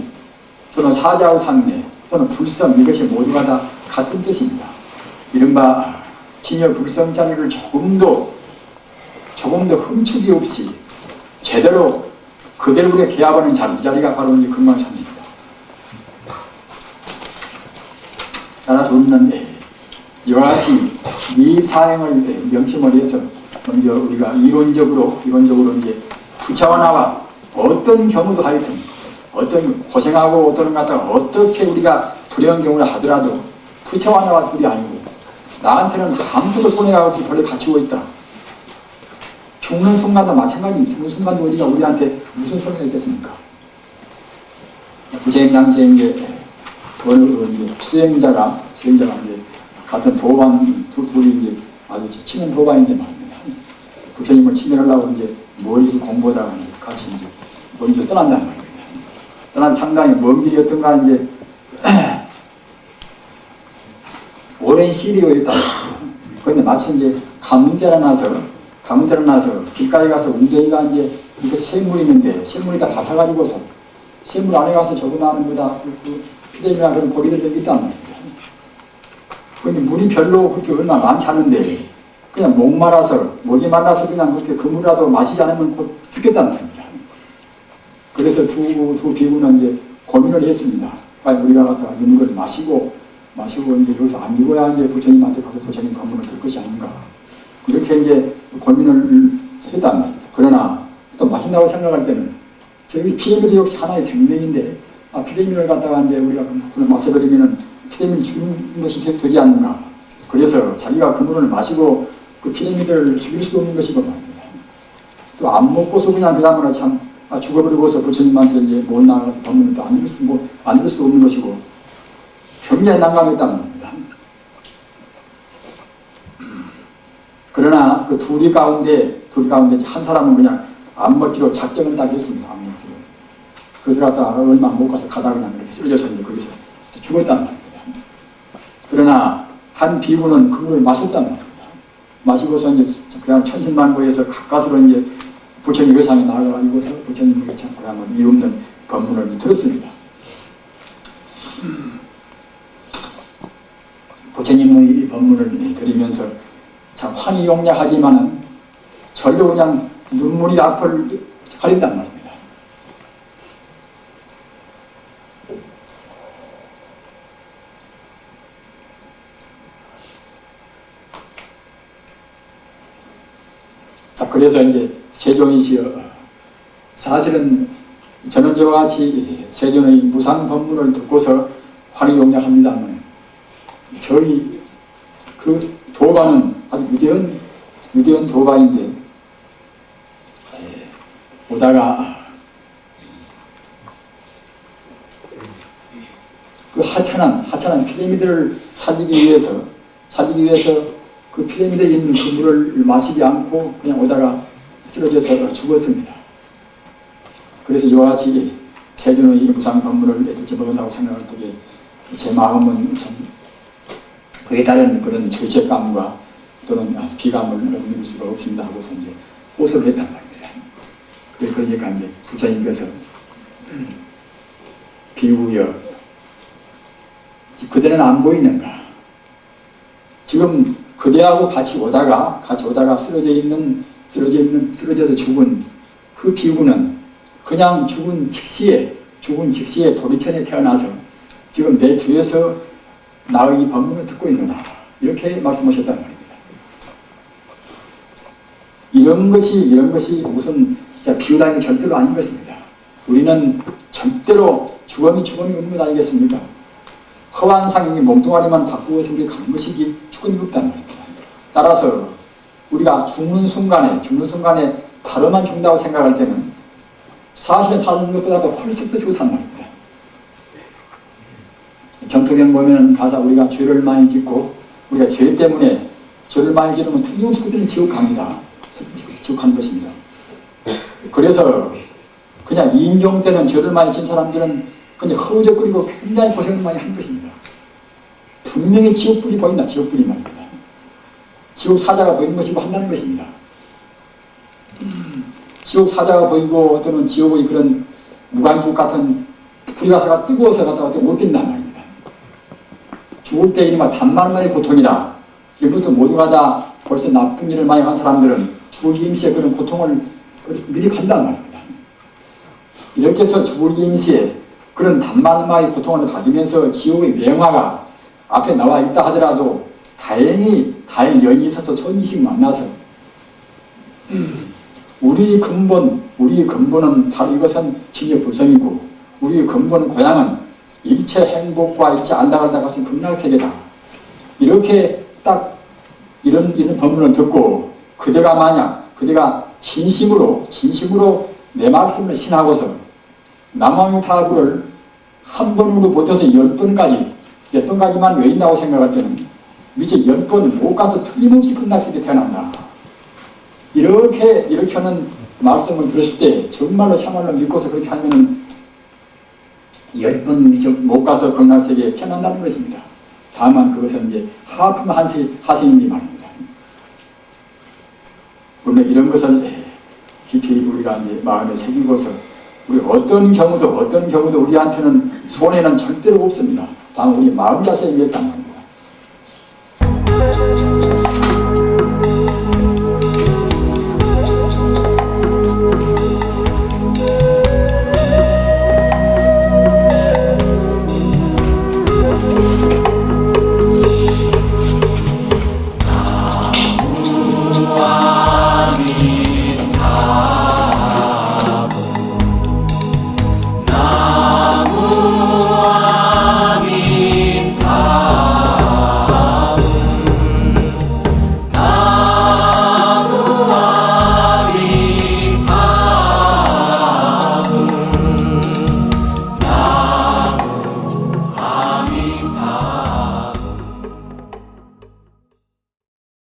또는 사자우산매 또는 불성 이것이 모두가 다 같은 뜻입니다. 이른바 진여 불성자리를 조금도 흠축이 없이 제대로 그대로 우리가 개합하는 자리, 이 자리가 바로 이제 금강산입니다. 따라서 우리는 이와 같이 이 사행을 명심을 해서 먼저 우리가 이론적으로 이제 부처와 어떤 경우도 하여튼 어떤 고생하고 어떤 갖다가 어떻게 우리가 불행한 경우를 하더라도 부처와 나와 둘이 아니고 나한테는 아무것도 손해가 없이 별로 갖추고 있다. 죽는 순간도 마찬가지입니다. 죽는 순간도 우리가 우리한테 무슨 손해가 있겠습니까? 부처님 당시에 이제 어느 이제 수행자가 이제 같은 도반 둘이 이제 아주 치는 도반인데 말입니다. 부처님을 친밀하려고 이제 멀리서 공부하다가 이제 같이 이제 먼저 떠난단 말입니다. 떠난 상당히 먼 길이었던가 이제 오랜 시리였다. 그런데 마치 이제 가문대라 나서 길가에 가서 웅덩이가 이제 이렇게 샘물이 있는데 샘물이 다 밟아가지고서 샘물 안에 가서 조그마한 거다 피레미나 그런 고기들 좀 있단 말입니다. 그런데 물이 별로 그렇게 얼마 많지 않은데 그냥 목이 말라서 그냥 그렇게 그 물이라도 마시지 않으면 곧 죽겠단 말입니다. 그래서 두 비구는 이제 고민을 했습니다. 빨리 우리가 갖다가 이 물을 마시고 이제 여기서 안 죽어야 이제 부처님한테 가서 부처님 법문을 들 것이 아닌가. 이렇게 이제 고민을 했단 말입니다. 그러나 또 마신다고 생각할 때는 저기 피레미도 역시 하나의 생명인데 피레미를 갖다가 이제 우리가 그걸 마셔버리면은 피레미를 죽는 것이 되지 않는가. 그래서 자기가 그 물을 마시고 그 피레미를 죽일 수 없는 것이고 말입니다. 또 안 먹고서 그냥 그다음에 참 죽어버리고서 부처님한테 이제 못 나가서 법문을 또 안 들을 수 없는 것이고 굉장히 난감했단 말입니다. 그러나 그 둘이 가운데 한 사람은 그냥 안 먹기로 작정을 딱 했습니다. 안 먹기로. 그래서 갔다 얼마 못 가서 가다 그냥 이렇게 쓰러져서 이제 거기서 죽었단 말입니다. 그러나 한 비구는 그걸 마셨단 말입니다. 마시고서 이제 그냥 천신만고에서 가까스로 이제 부처님 외상에 나가가지고서 부처님 외상 그러면 이 없는 법문을 들었습니다. 부처님의 법문을 들으면서 참 환희용약하지만은 절로 그냥 눈물이 앞을 가린단 말입니다. 자, 그래서 이제 세존이시여, 사실은 저는 이와 같이 세존의 무상 법문을 듣고서 환희용약합니다만 저희 그 도가는 아주 위대한 도가인데 오다가 그 하찮은 피라미드를 살리기 위해서 그 피라미드에 있는 그 물을 마시지 않고 그냥 오다가 쓰러져서 죽었습니다. 그래서 이와 같이 세존의 무상 법문을 듣지 못한다고 생각할 때 제 마음은 참 그에 따른 그런 죄책감과 또는 비감을 느낄 수가 없습니다 하고서 이제 호소를 했단 말입니다. 그러니까 이제 부처님께서 비우여 그대는 안 보이는가? 지금 그대하고 같이 오다가 쓰러져서 죽은 그 비구는 그냥 죽은 직시에 도리천에 태어나서 지금 내 뒤에서 나의 이 법문을 듣고 있노라. 이렇게 말씀하셨단 말입니다. 이런 것이 무슨 비유다는 게 절대로 아닌 것입니다. 우리는 절대로 죽음이 없는 것 아니겠습니까? 허한 상인이 몸뚱아리만 바꾸어서 우리가 가는 것이지 죽음이 없다는 말입니다. 따라서 우리가 죽는 순간에 바로만 죽는다고 생각할 때는 사실은 사는 것보다도 훨씬 더 좋다는 말입니다. 정토경 보면 가서 우리가 죄를 많이 짓고 우리가 죄 때문에 죄를 많이 지르면 틀림없이 그들은 지옥 갑니다. 지옥 가는 것입니다. 그래서 그냥 인종 때는 죄를 많이 진 사람들은 그냥 허우적거리고 굉장히 고생을 많이 한 것입니다. 분명히 지옥불이 보인다. 지옥불이 말입니다. 지옥 사자가 보이는 것이고 한다는 것입니다. 지옥 사자가 보이고 또는 지옥의 그런 무간지옥 같은 불가사가 뜨거워서 갔다가 못 뛴단 말입니다. 죽을 때 이른바 단만만의 고통이라. 이것부터 모두가 다 벌써 나쁜 일을 많이 한 사람들은 죽을 임시에 그런 고통을 미리 간단 말입니다. 이렇게 해서 죽을 임시에 그런 단말마의 고통을 받으면서 지옥의 명화가 앞에 나와 있다 하더라도 다행히 연이 있어서 손이식 만나서 우리 근본은 바로 이것은 진여불성이고 우리 근본 고향은 일체 행복과 일체 안다갈다 같은 극락세계다. 이렇게 딱 이런 법문을 듣고 그대가 진심으로 내 말씀을 신하고서 남왕타불을 한 번으로 못해서 10번까지만 외인다고 생각할 때는 미처 10번 못 가서 틀림없이 극락세계 태어난다. 이렇게 하는 말씀을 들었을 때 정말로 참말로 믿고서 그렇게 하면은 10번 못 가서 극락세계에 태어난다는 것입니다. 다만 그것은 이제 하품 하생인지 말입니다. 물론 이런 것을 깊이 우리가 이제 마음에 새기고서 우리 어떤 경우도 우리한테는 손해는 절대로 없습니다. 다만 우리 마음 자세에 의했단 말입니다.